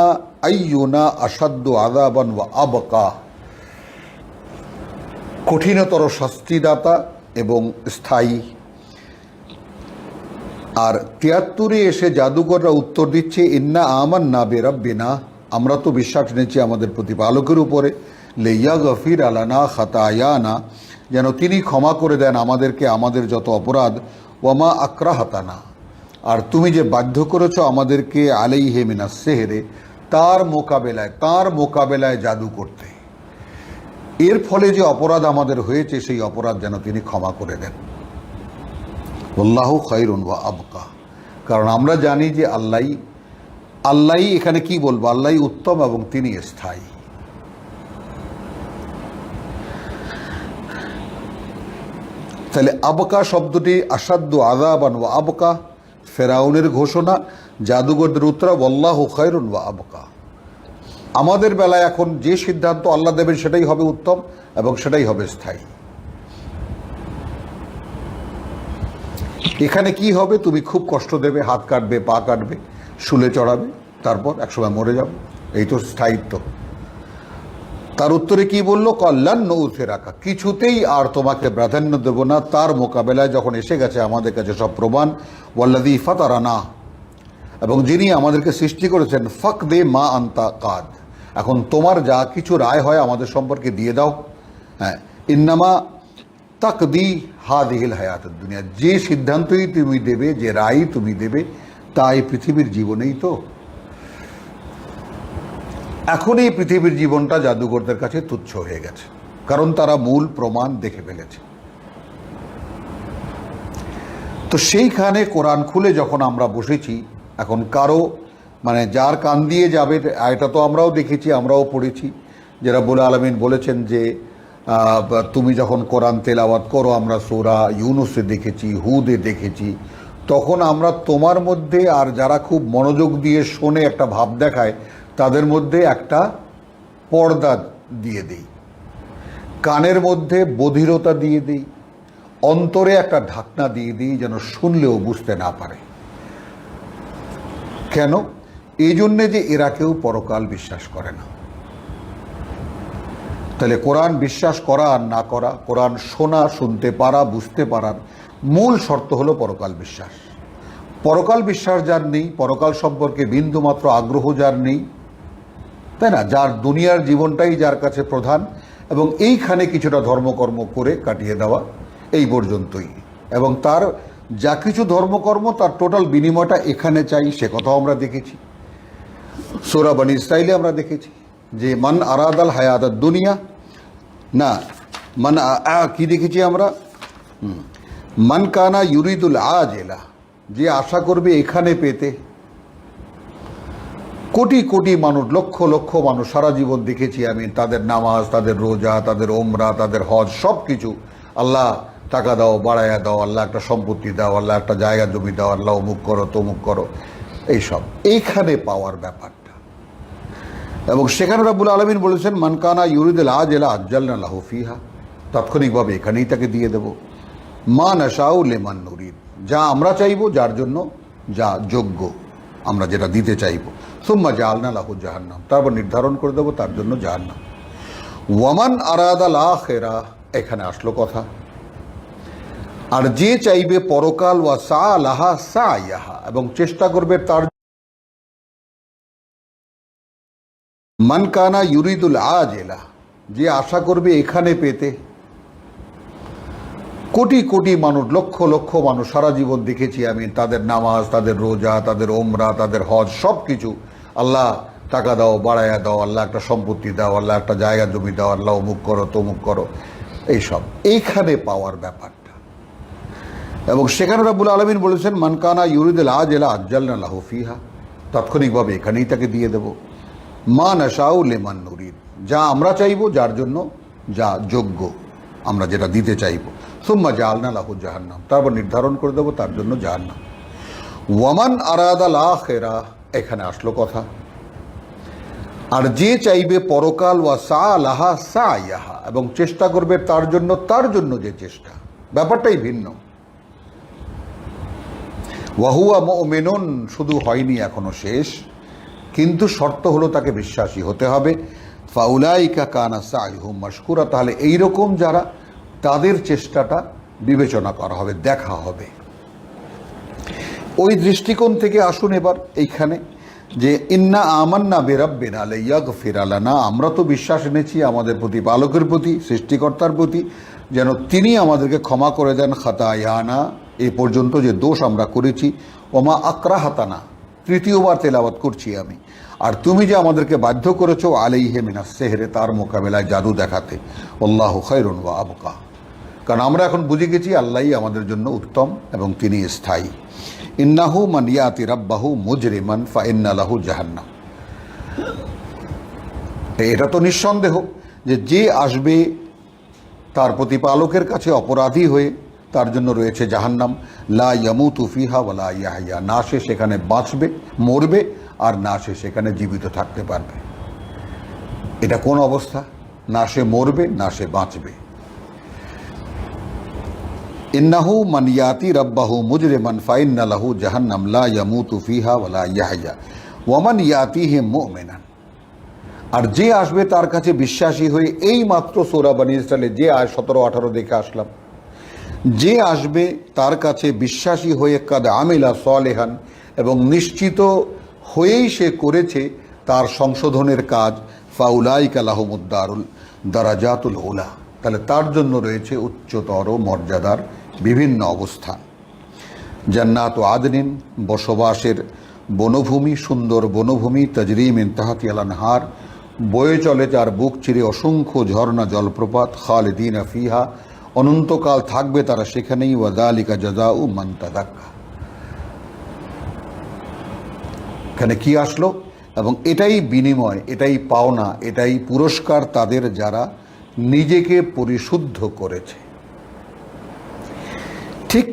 আইয়ুনা আশাদ্দু আযাবান ওয়া আবকা, কঠিনতর শাস্তিদাতা এবং স্থায়ী। আর ৭৩ এসে জাদুকররা উত্তর দিচ্ছে ইন্না আমান্না বিরাব্বিনা, আমরা তো বিশ্বাস এনেছি আমাদের প্রতিপালকের উপরে। লিয়াগফিরা লানা খাতায়ানা, যেন তিনি ক্ষমা করে দেন আমাদেরকে আমাদের যত অপরাধ। ওয়ামা আকরাহতানা, আর তুমি যে বাধ্য করেছ আমাদেরকে আলাইহি মিনাস সিহরি, তার মোকাবেলায় জাদু করতে, এর ফলে যে অপরাধ আমাদের হয়েছে সেই অপরাধ যেন তিনি ক্ষমা করে দেন। আল্লাহু খায়রুন ওয়া আবকা, কারণ আমরা জানি যে আল্লাহই এখানে কি বলবো, আল্লাহই উত্তম এবং তিনি স্থায়ী। তাহলে আবকা শব্দটি আসাদ্দু আযাবান ওয়া আবকা, ফেরাউনের ঘোষণা, জাদুঘরদের উত্তর আল্লাহু খায়রুন ওয়া আবকা। আমাদের বেলায় এখন যে সিদ্ধান্ত আল্লাহ দেবেন সেটাই হবে উত্তম এবং সেটাই হবে স্থায়ী। এখানে কি হবে, তুমি খুব কষ্ট দেবে, হাত কাটবে, পা কাটবে, শুলে চড়াবে, তারপর একসময় মরে যাবে, এই তো স্থায়িত্ব। তার উত্তরে কি বলল, কল্যাণ নৌথে রাখা, কিছুতেই আর তোমাকে প্রাধান্য দেব না তার মোকাবেলায় যখন এসে গেছে আমাদের কাছে সব প্রমাণ। ওয়াল্লাযী ফাতারানা, এবং যিনি আমাদেরকে সৃষ্টি করেছেন, ফাক দে মা আন্তা কাদ, এখন তোমার যা কিছু রায় হয় আমাদের সম্পর্কে দিয়ে দাও। হ্যাঁ, ইন্নামা তাকদি হাদিহিল হায়াতুদ দুনিয়া, যে সিদ্ধান্তই তুমি দেবে, যে রায় তুমি দেবে, তা এই পৃথিবীর জীবনেই তো। এখন এই পৃথিবীর জীবনটা জাদুঘরদের কাছে তুচ্ছ হয়ে গেছে, কারণ তারা মূল প্রমাণ দেখে ফেলেছে। তো সেইখানে কোরআন খুলে যখন আমরা বসেছি, এখন কারো মানে যার কান দিয়ে যাবে, এটা তো আমরাও দেখেছি, আমরাও পড়েছি, যে রাব্বুল আলামিন বলেছেন যে তুমি যখন কোরআন তেলাওয়াত করো, আমরা সূরা ইউনুসে দেখেছি, হুদে দেখেছি, তখন আমরা তোমার মধ্যে আর যারা খুব মনোযোগ দিয়ে শোনে একটা ভাব দেখায়, তাদের মধ্যে একটা পর্দা দিয়ে দিই, কানের মধ্যে বধিরতা দিয়ে দিই, অন্তরে একটা ঢাকনা দিয়ে দিই, যেন শুনলেও বুঝতে না পারে। কেন? এই জন্যে যে এরা কেউ পরকাল বিশ্বাস করে না। তাহলে কোরআন বিশ্বাস করা আর না করা, কোরআন শোনা, শুনতে পারা, বুঝতে পারার মূল শর্ত হলো পরকাল বিশ্বাস। পরকাল বিশ্বাস যার নেই, পরকাল সম্পর্কে বিন্দুমাত্র আগ্রহ যার নেই, তাই না, যার দুনিয়ার জীবনটাই যার কাছে প্রধান, এবং এইখানে কিছুটা ধর্মকর্ম করে কাটিয়ে দেওয়া, এই পর্যন্তই, এবং তার যা কিছু ধর্মকর্ম তার টোটাল বিনিময়টা এখানে চাই, সে কথাও আমরা দেখেছি। সূরা বনী ইসরাঈলে আমরা দেখেছি যে মান আরাদাল হায়াতাদ দুনিয়া, না মান কি দেখেছি আমরা, মান কানা ইউরিদুল আজেলা, যে আশা করবে এখানে পেতে। কোটি কোটি মানুষ, লক্ষ লক্ষ মানুষ সারা জীবন দেখেছি আমি, তাদের নামাজ, তাদের রোজা, তাদের ওমরা, তাদের হজ, সব কিছু, আল্লাহ টাকা দাও, বাড়াইয়া দাও, আল্লাহ একটা সম্পত্তি দাও, আল্লাহ একটা জায়গা জমি দাও, আল্লাহ অমুক করো তমুক করো, এইসব এইখানে পাওয়ার ব্যাপারটা। এবং সেখানে রাব্বুল আলামিন বলেছেন, মান কানা ইউরিদুল আজেলা আজ্জালনা লাহু ফিহা, তাৎক্ষণিকভাবে এখানেই তাকে দিয়ে দেব। মা নাশাউ লিমান নুরিদ, যা আমরা চাইবো, যার জন্য যা যোগ্য, আমরা যেটা দিতে চাইবো। সুম্মা জাআলনা লাহু জাহান্নাম, তারপর নির্ধারণ করে দেবো তার জন্য জাহান্নাম। ওয়ামান আরাদাল আখিরা, এখানে আসলো কথা, আর যে চাইবে পরকাল, ওয়া সালাহা সায়াহা, এবং চেষ্টা করবে তার, মান কানা ইউরিদুল আজেলা, যে আশা করবে এখানে পেতে। কোটি কোটি মানুষ, লক্ষ লক্ষ মানুষ সারা জীবন দেখেছি আমি, তাদের নামাজ, তাদের রোজা, তাদের ওমরা, তাদের হজ, সব কিছু, আল্লাহ টাকা দাও, বাড়াইয়া দাও, আল্লাহ একটা সম্পত্তি দাও, আল্লাহ একটা জায়গা জমি দাও, আল্লাহ অমুক করো তমুক করো, এইসব এইখানে পাওয়ার ব্যাপারটা। এবং সেখানে রাব্বুল আলামিন বলেছেন, মান কানা ইউরিদুল আজেলা আজ্জালনা লাহু ফিহা, তাৎক্ষণিকভাবে এখানেই তাকে দিয়ে দেব। মা নাশাউ লিমান নুরিদ, যা আমরা চাইবো, যার জন্য যা যোগ্য, আমরা যেটা দিতে চাইবো। সুম্মা জাআলনা লাহু জাহান্নাম, তারপর নির্ধারণ করে দেবো তার জন্য জাহান্নাম। ওয়ামান আরাদাল আখিরা, এখানে আসলো কথা, আর যে চাইবে পরকাল, ওয়া সালাহা সায়াহা, এবং চেষ্টা করবে তার জন্য যে চেষ্টা, ব্যাপারটাই ভিন্ন। ওয়াহুয়া মুমিনুন, শুধু হয়নি এখনো শেষ, কিন্তু শর্ত হলো তাকে বিশ্বাসী হতে হবে। ফাউলাইকা কানা সাইহুম মাশকুরা, তাহলে এইরকম যারা, তাদের চেষ্টাটা বিবেচনা করা হবে, দেখা হবে। ওই দৃষ্টিকোণ থেকে আসুন এবার এইখানে, যে ইন্না আমান্না বিরাব্বিনা লিয়াগফির লানা, আমরা তো বিশ্বাস এনেছি আমাদের প্রতিপালকের প্রতি, সৃষ্টিকর্তার প্রতি, যেন তিনি আমাদেরকে ক্ষমা করে দেন খাতায়ানা, এই পর্যন্ত যে দোষ আমরা করেছি। ওমা আকরাহাতানা, তৃতীয়বার তেলাওয়াত করছি আমি, আর তুমি যে আমাদেরকে বাধ্য করেছো আলাইহি মিনাস সিহরি, তার মোকাবেলায় জাদু দেখাতে। আল্লাহু খায়রুন ওয়া আবকা, কারণ আমরা এখন বুঝে গেছি আল্লাহই আমাদের জন্য উত্তম এবং তিনি স্থায়ী। ইন্নাহু মান ইয়াতি রাব্বাহু মুজরিমান ফা ইন্না লাহু জাহান্নাম, এটা তো নিঃসন্দেহ যে আসবে তার প্রতিপালকের কাছে অপরাধী হয়ে, তার জন্য রয়েছে জাহান্নাম। লা ইয়ামুতু ফিহা ওয়া লা ইয়াহইয়া, না সে সেখানে বাঁচবে, মরবে, আর না সে সেখানে জীবিত থাকতে পারবে। এটা কোন অবস্থা? না সে মরবে, না সে বাঁচবে। ইন্নাহু মান ইয়াতি রাব্বাহু মুজরিমান ফাইন্না লাহু জাহান্নাম লা ইয়ামুতু ফিহা ওয়ালা ইয়াহইয়া ওয়া মান ইয়াতিহি মুমিনান। আর যে আসবে তার কাছে বিশ্বাসী হয়ে, এই মাত্র সূরা বনী ইসরাইলে যে আয়াত 17-18 দেখে আসলাম, যে আসবে তার কাছে বিশ্বাসী হয়ে কাদ আমিলা সালেহান, এবং নিশ্চিত হয়েই সে করেছে তার সংশোধনের কাজ, ফাউলাইকা লাহুমুদ্দারুল দারাজাতুল উলা, তাহলে তার জন্য রয়েছে উচ্চতর মর্যাদার বিভিন্ন অবস্থান। জান্নাত ও আদনিন, বসবাসের বনভূমি, সুন্দর বনভূমি, তাজরি মিন তাহতিহাল আনহার, বয়ে চলে যার বুক চিরে অসংখ্য ঝর্ণা জলপ্রপাত, খালিদিনা ফিহা, অনন্তকাল থাকবে তারা সেখানেই, ওয়া যালিকা জাযাউ মান তাযাক্কা। এখানে কি আসলো? এবং এটাই বিনিময়, এটাই পাওনা, এটাই পুরস্কার তাদের যারা নিজেকে পরিশুদ্ধ করেছে। ঠিক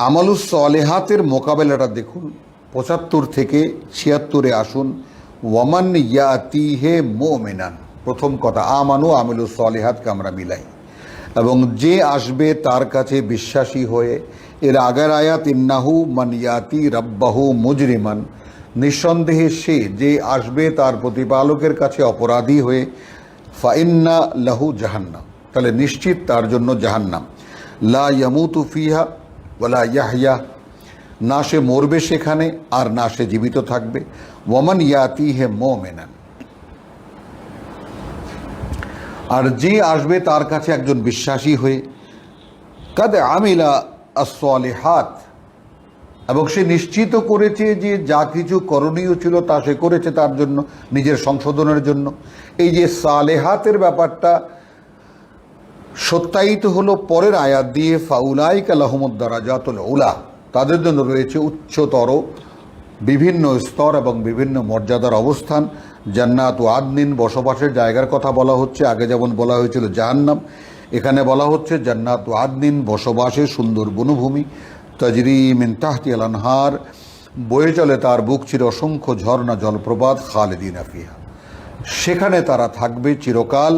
আমালুস সালেহাতের মোকাবেলাটা দেখুন, 75 থেকে 76-এ আসুন। ওয়ামান ইয়াতিহে মুমিনান, প্রথম কথা আমানু আমিলুস সালেহাতকে আমরা মিলাই, এবং যে আসবে তার কাছে বিশ্বাসী হয়ে। এর আগের আয়াত ইন্নাহু মান ইয়াতি রাব্বাহু মুজরিমান, নিঃসন্দেহে সে যে আসবে তার প্রতিপালকের কাছে অপরাধী হয়ে, ফাইন্না লাহু জাহান্নাম, তাহলে নিশ্চিত তার জন্য জাহান্নাম, লা ইয়ামুতু ফিহা ওয়ালা ইয়াহইয়া, না সে মরবে সেখানে আর না সে জীবিত থাকবে। ওয়ামান ইয়াতিহি মুমিনান, আর যে আসবে তার কাছে একজন বিশ্বাসী হয়ে, কাদ আমিলা আস-সালিহাত, এবং সে নিশ্চিত করেছে যে যা কিছু করণীয় ছিল তা সে করেছে তার জন্য, নিজের সংশোধনের জন্য। এই যে সালেহাতের ব্যাপারটা সত্যায়িত হলো পরের আয়াত দিয়ে, ফাউলাইকা লাহুমুদ দারাজাতুল উলা, তাদের জন্য রয়েছে উচ্চতর বিভিন্ন স্তর এবং বিভিন্ন মর্যাদার অবস্থান। জান্নাত ও আদনিন, বসবাসের জায়গার কথা বলা হচ্ছে, আগে যেমন বলা হয়েছিল জাহান্নাম, এখানে বলা হচ্ছে জান্নাত ও আদনিন, বসবাসের সুন্দর বনভূমি, তাজরি মিন তাহতিহাল আনহার, বয়ে চলে তার বুক চিরে অসংখ্য ঝর্ণা জলপ্রপাত, খালিদিনা ফিহা, সেখানে তারা থাকবে চিরকাল।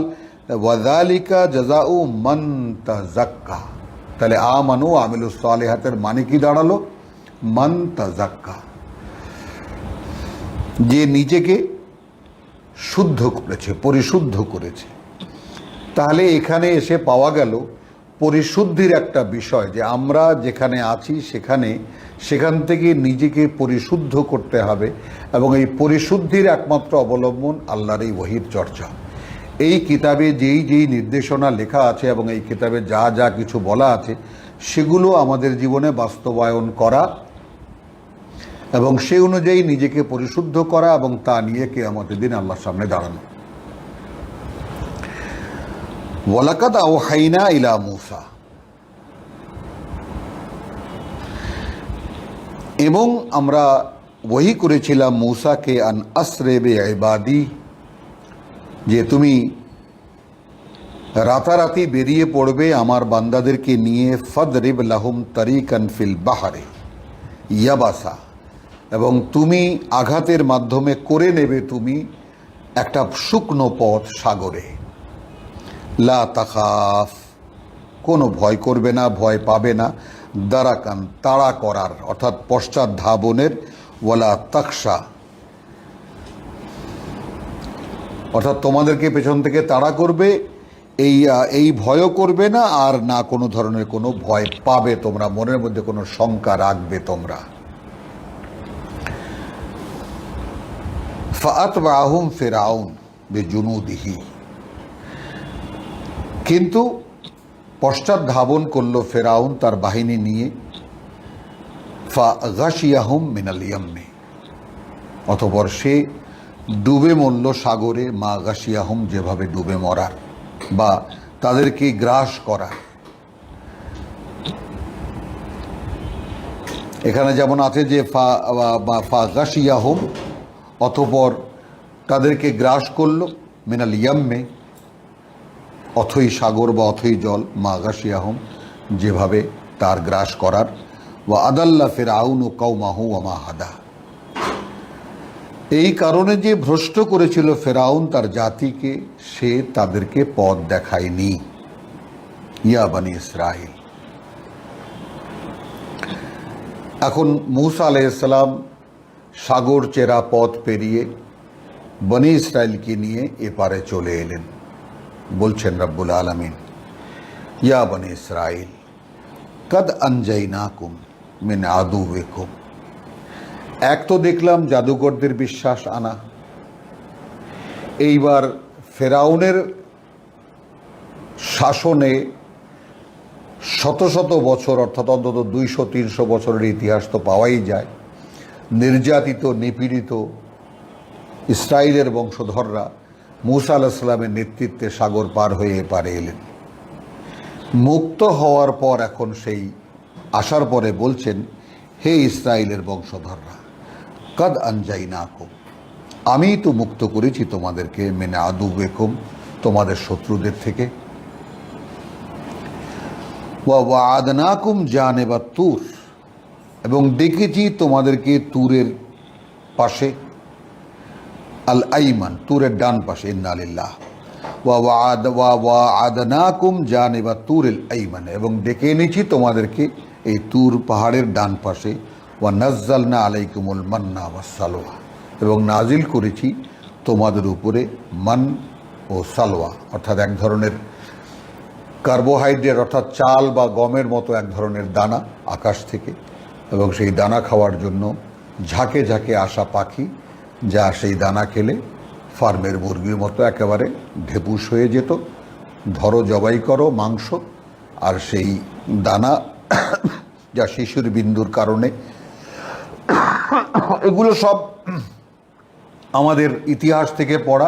ওয়া যালিকা জাযাউ মান তাযাক্কা, তাহলে আমানু আমিলুস সালেহাতের মানে কি দাঁড়ালো? মান তাযাক্কা, যে নিজেকে শুদ্ধ করেছে, পরিশুদ্ধ করেছে। তাহলে এখানে এসে পাওয়া গেল পরিশুদ্ধির একটা বিষয়, যে আমরা যেখানে আছি সেখান থেকে নিজেকে পরিশুদ্ধ করতে হবে, এবং এই পরিশুদ্ধির একমাত্র অবলম্বন আল্লাহর এই ওহীর চর্চা। এই কিতাবে যেই যেই নির্দেশনা লেখা আছে এবং এই কিতাবে যা যা কিছু বলা আছে সেগুলো আমাদের জীবনে বাস্তবায়ন করা, এবং সেই অনুযায়ী নিজেকে পরিশুদ্ধ করা, এবং তা নিয়ে কিয়ামতের দিন আল্লাহর সামনে দাঁড়ানো। ওয়ালাকাদ আওহাইনা ইলা মূসা, এবং আমরা ওহী করেছিলাম মূসাকে, আন আসরে বে ইবাদি, যে তুমি রাতারাতি বেরিয়ে পড়বে আমার বান্দাদেরকে নিয়ে, ফাদরিব লাহুম তারিকান ফিল বাহরে ইয়াবাসা, এবং তুমি আঘাতের মাধ্যমে করে নেবে তুমি একটা শুকনো পথ সাগরে। লা তাখাফ, কোনো ভয় করবে না, ভয় পাবে না। দারাকান, তাড়া করার অর্থাৎ পশ্চাৎ ধাবনের, ওয়ালা তাকশা, অর্থাৎ তোমাদেরকে পেছন থেকে তাড়া করবে, এই ভয়ও করবে না, আর না কোনো ধরনের কোনো ভয় পাবে তোমরা, মনের মধ্যে কোনো শঙ্কা রাখবে তোমরা। ফাআতবাহুম ফিরআউন বিজুনুদিহি, কিন্তু পশ্চাৎ ধাবন করল ফেরাউন তার বাহিনী নিয়ে। ফাগাশিয়াহুম মিনাল ইয়াম্মি, অতঃপর সে ডুবে মরল সাগরে। মা গাশিয়াহুম, যেভাবে ডুবে মরার বা তাদেরকে গ্রাস করা। এখানে যেমন আছে যে ফাগাশিয়াহুম, অতঃপর তাদেরকে গ্রাস করল, মিনাল ইয়াম্মে, অথই সাগর বা অথই জল, মা গাশিয়াহুম, যেভাবে তার গ্রাস করার। ওয়া আদাল্লা ফিরআউন কওমাহু ওয়া মা হাদা, এই কারণে যে ভ্রষ্ট করেছিল ফেরাউন তার জাতিকে, সে তাদেরকে পথ দেখায়নি। ইয়া বনি ইসরাইল, এখন মূসা আলাইহিসসালাম সাগর চেরা পথ পেরিয়ে বনি ইসরাইলকে নিয়ে এপারে চলে এলেন। বলছেন রব্বুল আলামিন, ইয়া বনি ইসরাইল কদ আনজাইনাকুম মিন আদুওয়াকুম। এক তো দেখলাম জাদুকরদের বিশ্বাস আনা, এইবার ফেরাউনের শাসনে শত শত বছর, অর্থাৎ অন্তত 200-300 বছরের ইতিহাস তো পাওয়াই যায়। নির্যাতিত নিপীড়িত ইসরায়েলের বংশধররা মূসা আলাইহিস সালামের নেতৃত্বে সাগর পার হয়ে এপারে এলেন। মুক্ত হওয়ার পর এখন সেই আসার পরে বলছেন, হে ইসরায়েলের বংশধররা, কদ আনজাইনাকুম, আমি তো মুক্ত করেছি তোমাদেরকে মিন আদুওয়াকুম, তোমাদের শত্রুদের থেকে। ওয়া ওয়া'আদনাকুম জানিবাত তুর, এবং ডেকেছি তোমাদেরকে তুরের পাশে, আল আইমান, তুরের ডান পাশে, ইন্না লিল্লাহ। ওয়া ওয়া'আদনাকুম জানিবাত তুরিল আইমান, এবং ডেকে এনেছি তোমাদেরকে এই তুর পাহাড়ের ডান পাশে। ওয়া নাজ্জালনা আলাইকুমুল মান্না ওয়াস সালওয়া, এবং নাজিল করেছি তোমাদের উপরে মান ও সালওয়া, অর্থাৎ এক ধরনের কার্বোহাইড্রেট, অর্থাৎ চাল বা গমের মতো এক ধরনের দানা আকাশ থেকে, এবং সেই দানা খাওয়ার জন্য ঝাঁকে ঝাঁকে আসা পাখি, যা সেই দানা খেলে ফার্মের মুরগির মতো একেবারে ঢেপুস হয়ে যেত। ধরো, জবাই করো মাংস, আর সেই দানা যা শিশুর বিন্দুর কারণে, এগুলো সব আমাদের ইতিহাস থেকে পড়া।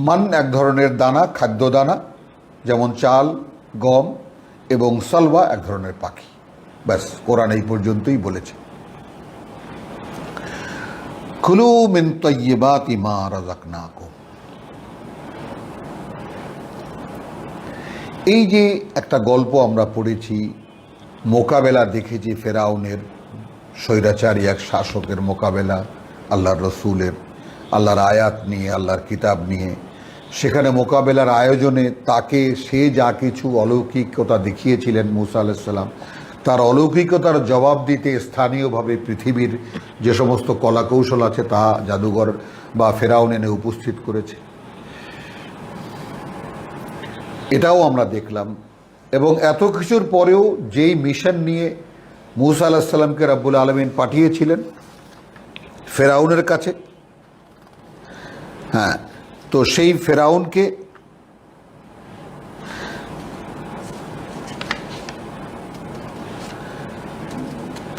মান এক ধরনের দানা, খাদ্য দানা, যেমন চাল, গম, এবং সালওয়া এক ধরনের পাখি। ব্যাস, কোরআন এই পর্যন্তই বলেছে। কুলু মিন তাইয়্যিবাতি মা রাযাকনাকুম। এই যে একটা গল্প আমরা পড়েছি, মোকাবেলা দেখেছি ফেরাউনের, স্বৈরাচারী এক শাসকের মোকাবেলা আল্লাহর রসুলের, আল্লাহর আয়াত নিয়ে, আল্লাহর কিতাব নিয়ে। সেখানে মোকাবেলার আয়োজনে তাকে সে যা কিছু অলৌকিকতা দেখিয়েছিলেন মূসা আলাইহিস সালাম, তার অলৌকিকতার জবাব দিতে স্থানীয়ভাবে পৃথিবীর যে সমস্ত কলাকৌশল আছে তা জাদুঘর বা ফেরাউন এনে উপস্থিত করেছে। এটাও আমরা দেখলাম। এবং এত কিছুর পরেও যেই মিশন নিয়ে মূসা আলাইহিস সালামকে রব্বুল আলামিন পাঠিয়েছিলেন ফেরাউনের কাছে, হ্যাঁ, তো সেই ফেরাউনকে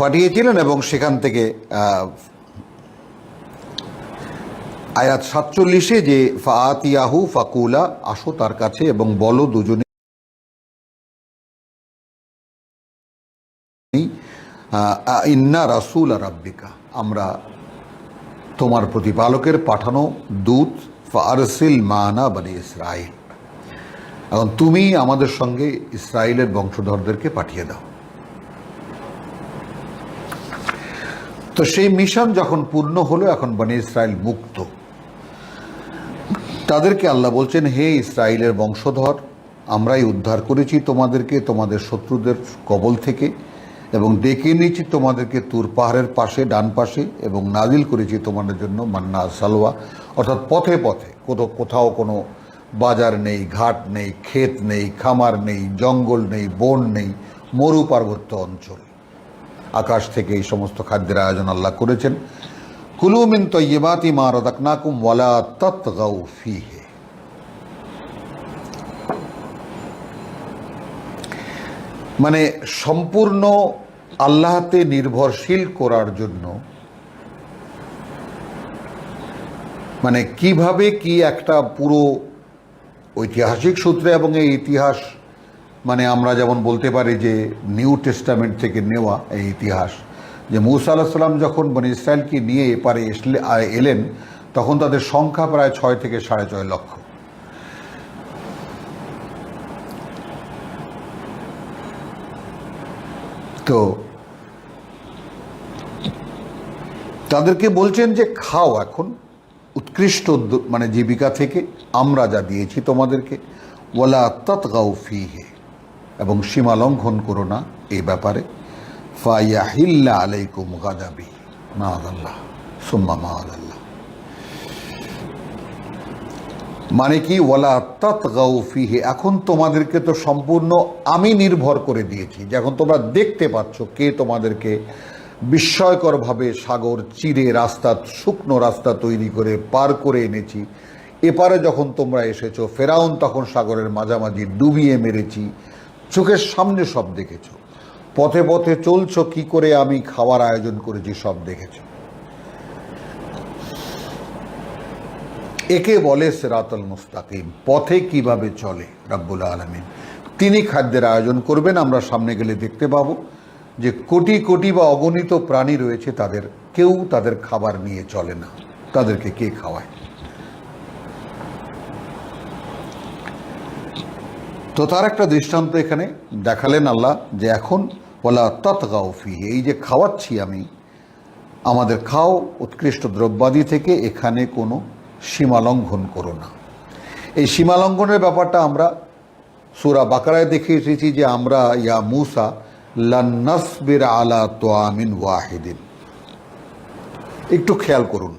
পাঠিয়েছিলেন, এবং সেখান থেকে আয়াত 47-এ যে ফাআতিয়াহু ফাকুলা, আসো তার কাছে এবং বলো দুজনে ইন্না রাসূল রাব্বিকা, আমরা তোমার প্রতিপালকের পাঠানো দূত, ফারসিল মানা বনি ইসরাইল, এখন তুমি আমাদের সঙ্গে ইসরায়েলের বংশধরদেরকে পাঠিয়ে দাও। তো সেই মিশন যখন পূর্ণ হলো, এখন বনি ইসরায়েল মুক্ত। তাদেরকে আল্লাহ বলছেন, হে ইসরায়েলের বংশধর, আমরাই উদ্ধার করেছি তোমাদেরকে তোমাদের শত্রুদের কবল থেকে, এবং ডেকে নিয়েছি তোমাদেরকে তুর পাহাড়ের পাশে, ডান পাশে, এবং নাজিল করেছি তোমাদের জন্য মান্না সালওয়া, অর্থাৎ পথে পথে, কোথাও কোনো বাজার নেই, ঘাট নেই, ক্ষেত নেই, খামার নেই, জঙ্গল নেই, বন নেই, মরু পার্বত্য অঞ্চল, আকাশ থেকে এই সমস্ত খাদ্যের আয়োজন আল্লাহ করেছেন। কুলু মিন তাইয়্যিবাতি মা রাযাকনাকুম ওয়ালা তাতগাউ ফীহি। মানে সম্পূর্ণ আল্লাহতে নির্ভরশীল করার জন্য, মানে কিভাবে কি একটা পুরো ঐতিহাসিক সূত্রে, এবং এই ইতিহাস মানে আমরা যেমন বলতে পারি যে নিউ টেস্টামেন্ট থেকে নেওয়া এই ইতিহাস, যে মূসা আলাইহিস সালাম যখন বনি ইসরায়েলকে নিয়ে এপারে এলেন, তখন তাদের সংখ্যা প্রায় 6 থেকে 6.5 লক্ষ। তো তাদেরকে বলছেন যে খাও এখন উৎকৃষ্ট মানে জীবিকা থেকে আমরা যা দিয়েছি তোমাদেরকে, ওয়ালা তাতগাউ ফীহি, এবং সীমা লঙ্ঘন করো না এই ব্যাপারে। ফায়াহিল্লা আলাইকুম গাদাবি মাআযাল্লাহ সুম্মা মাআযাল্লাহ। মানে কি, ওয়ালা তাতগাউ ফিহি, এখন তোমাদেরকে তো সম্পূর্ণ আমি নির্ভর করে দিয়েছি, যে এখন তোমরা দেখতে পাচ্ছ কে তোমাদেরকে বিস্ময়করভাবে সাগর চিরে রাস্তা, শুকনো রাস্তা তৈরি করে পার করে এনেছি। এপারে যখন তোমরা এসেছো, ফেরাউন তখন সাগরের মাঝামাঝি ডুবিয়ে মেরেছি, চোখের সামনে সব দেখেছো। পথে পথে চলছো, কি করে আমি খাওয়ার আয়োজন করেছি সব দেখেছো। একে বলে সিরাতুল মুস্তাকিম, পথে কিভাবে চলে রব্বুল আলামিন। তিনি খাদ্যের আয়োজন করবেন। আমরা সামনে গেলে দেখতে পাবো যে কোটি কোটি বা অগণিত প্রাণী রয়েছে, তাদের কেউ তাদের খাবার নিয়ে চলে না, তাদেরকে কে খাওয়ায়। তো তার একটা দৃষ্টান্ত এখানে দেখালেন আল্লাহ, যে এখন ওয়ালা তাতগাউ ফিহি, এই যে খাওয়াচ্ছি আমি, আমাদের খাও উৎকৃষ্ট দ্রব্যাদি থেকে, এখানে কোনো সীমালঙ্ঘন করো না। এই সীমালঙ্ঘনের ব্যাপারটা আমরা সূরা বাকারায় দেখে এসেছি, যে আমরা ইয়া মূসা লান নাসবির আলা তুআমিন ওয়াহিদিন। একটু খেয়াল করুন,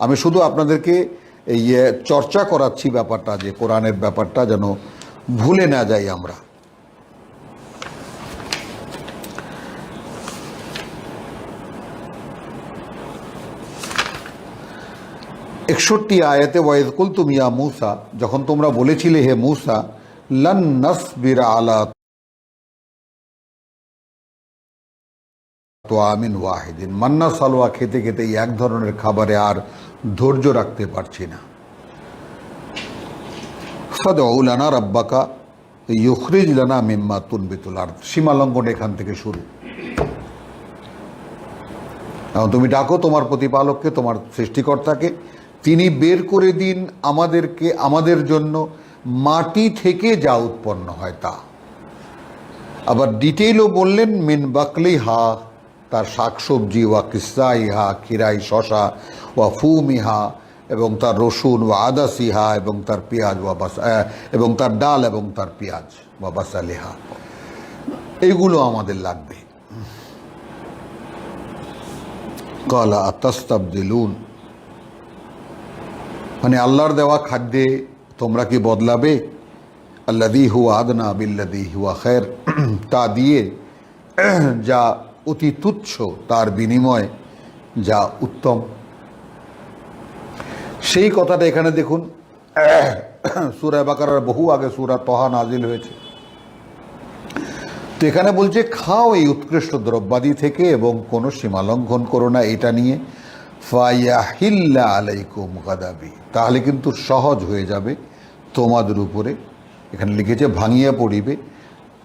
আমি শুধু আপনাদেরকে এই চর্চা করাচ্ছি ব্যাপারটা, যে কোরআনের ব্যাপারটা যেন ভুলে না যাই আমরা। একষট্টি আয়াতে ওয়াইদ কুলতুম ইয়া মূসা, যখন তোমরা বলেছিলে হে মূসা, লান নাসবির আলা তুআমিন ওয়াহিদিন, মান্না সালোয়া খেতে খেতে এক ধরনের খাবারে আর ধৈর্য রাখতে পারছি না। ফাদউ লানা রাব্বাকা ইউখরিজ লানা মিম্মা তুনবিতুল আরদ, সীমালঙ্ঘন এখান থেকে শুরু। এখন তুমি ডাকো তোমার প্রতিপালককে, তোমার সৃষ্টিকর্তাকে, তিনি বের করে দিন আমাদেরকে, আমাদের জন্য মাটি থেকে যা উৎপন্ন হয় তা। আবার ডিটেইলও বললেন, মিন বাকলি হা, তার শাকসবজি, ওয়া কিসাই হা, খিরাই শশা, ওয়া ফুমিহা, এবং তার রসুন, ওয়া আদাসিহা, এবং তার পেঁয়াজ, এবং তার ডাল, এবং তার পেঁয়াজ, ওয়া বাসালিহা, এইগুলো আমাদের লাগবে। ক্বালা আতাস্তাবদিলুন, মানে আল্লাহর দেওয়া খাদ্যে তোমরা কি বদলাবে? আল্লাযী হুয়া আদনা বিল্লাযী হুয়া খায়র, তা দিয়ে যা অতি তুচ্ছ তার বিনিময় যা উত্তম। সেই কথাটা এখানে দেখুন, সূরা বাকারার বহু আগে সূরা তহা নাজিল হয়েছে। তো এখানে বলছে খাও এই উৎকৃষ্ট দ্রব্যাদি থেকে এবং কোনো সীমালঙ্ঘন করো না, এটা নিয়ে ফায়াহিল্লা আলাইকুম গাদাবি, তাহলে কিন্তু সহজ হয়ে যাবে তোমাদের উপরে। এখানে লিখেছে ভাঙিয়ে পড়িবে,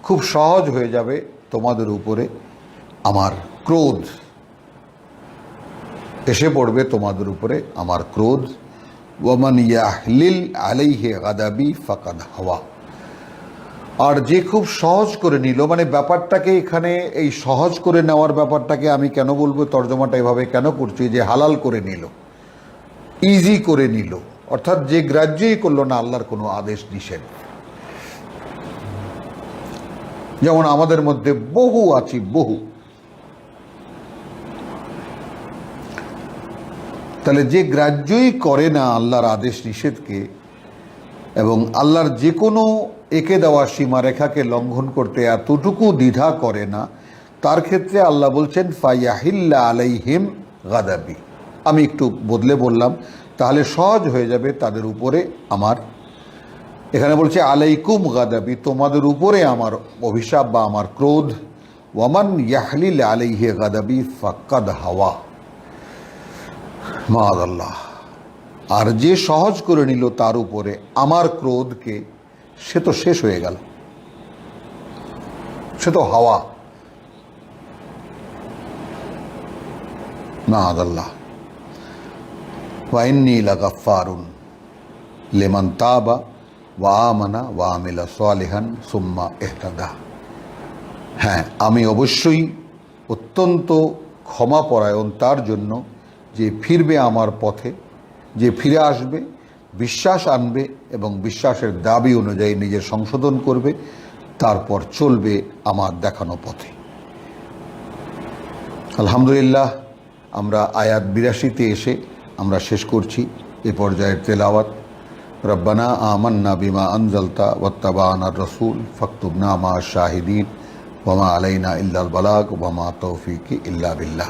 খুব সহজ হয়ে যাবে তোমাদের উপরে আমার ক্রোধ, এসে পড়বে তোমাদের উপরে আমার ক্রোধ। ওয়ামান ইয়াহলিল আলাইহি গাদাবি ফাকাদ হাওয়া, আর যে খুব সহজ করে নিল, মানে ব্যাপারটাকে এখানে এই সহজ করে নেওয়ার ব্যাপারটাকে আমি কেন বলবো, তর্জমাটা এভাবে কেন করছি, যে হালাল করে নিল, ইজি করে নিল, অর্থাৎ যে গ্রাহ্যই করলো না আল্লাহর কোনো আদেশ নিষেধ। যেমন আমাদের মধ্যে বহু আছি, বহু, তাহলে যে গ্রাহ্যই করে না আল্লাহর আদেশ নিষেধকে, এবং আল্লাহর যে কোনো একে দেওয়া সীমারেখাকে লঙ্ঘন করতে এতটুকু দ্বিধা করে না, তার ক্ষেত্রে আল্লাহ বলছেন ফায়াহিল্লা আলাইহিম গাদাবি। আমি একটু বদলে বললাম, তাহলে সহজ হয়ে যাবে তাদের উপরে আমার, এখানে বলছে আলাইকুম গাদাবি, তোমাদের উপরে আমার অভিশাপ বা আমার ক্রোধ। ওয়ামান ইয়াহলিল আলাইহি গাদাবি ফাকাদ হাওয়া মাআল্লাহ, আর যে সহজ করে নিল তার উপরে আমার ক্রোধকে, সে তো শেষ হয়ে গেল, সে তো হাওয়া মাআল্লাহ। ওয়া ইন্নী লাগাফফারুন লিমান তাবা ওয়া আমানা ওয়া আমিলা সালিহান সুম্মা ইহতাদা, হ্যাঁ আমি অবশ্যই অত্যন্ত ক্ষমাপরায়ণ তার জন্য যে ফিরবে আমার পথে, যে ফিরে আসবে, বিশ্বাস আনবে এবং বিশ্বাসের দাবি অনুযায়ী নিজের সংশোধন করবে, তারপর চলবে আমার দেখানো পথে। আলহামদুলিল্লাহ, আমরা আয়াত 82-তে এসে আমরা শেষ করছি এ পর্যায়ের তেলাওয়াত। রব্বানা আমান্না বিমা আনজালতা ওয়াত্তাবা'নার রাসূল ফাকতুবনা মা শাহিদিন ওয়া মা আলাইনা ইল্লাল বালাগ ওয়া মা তৌফিকি ইল্লা বিল্লাহ।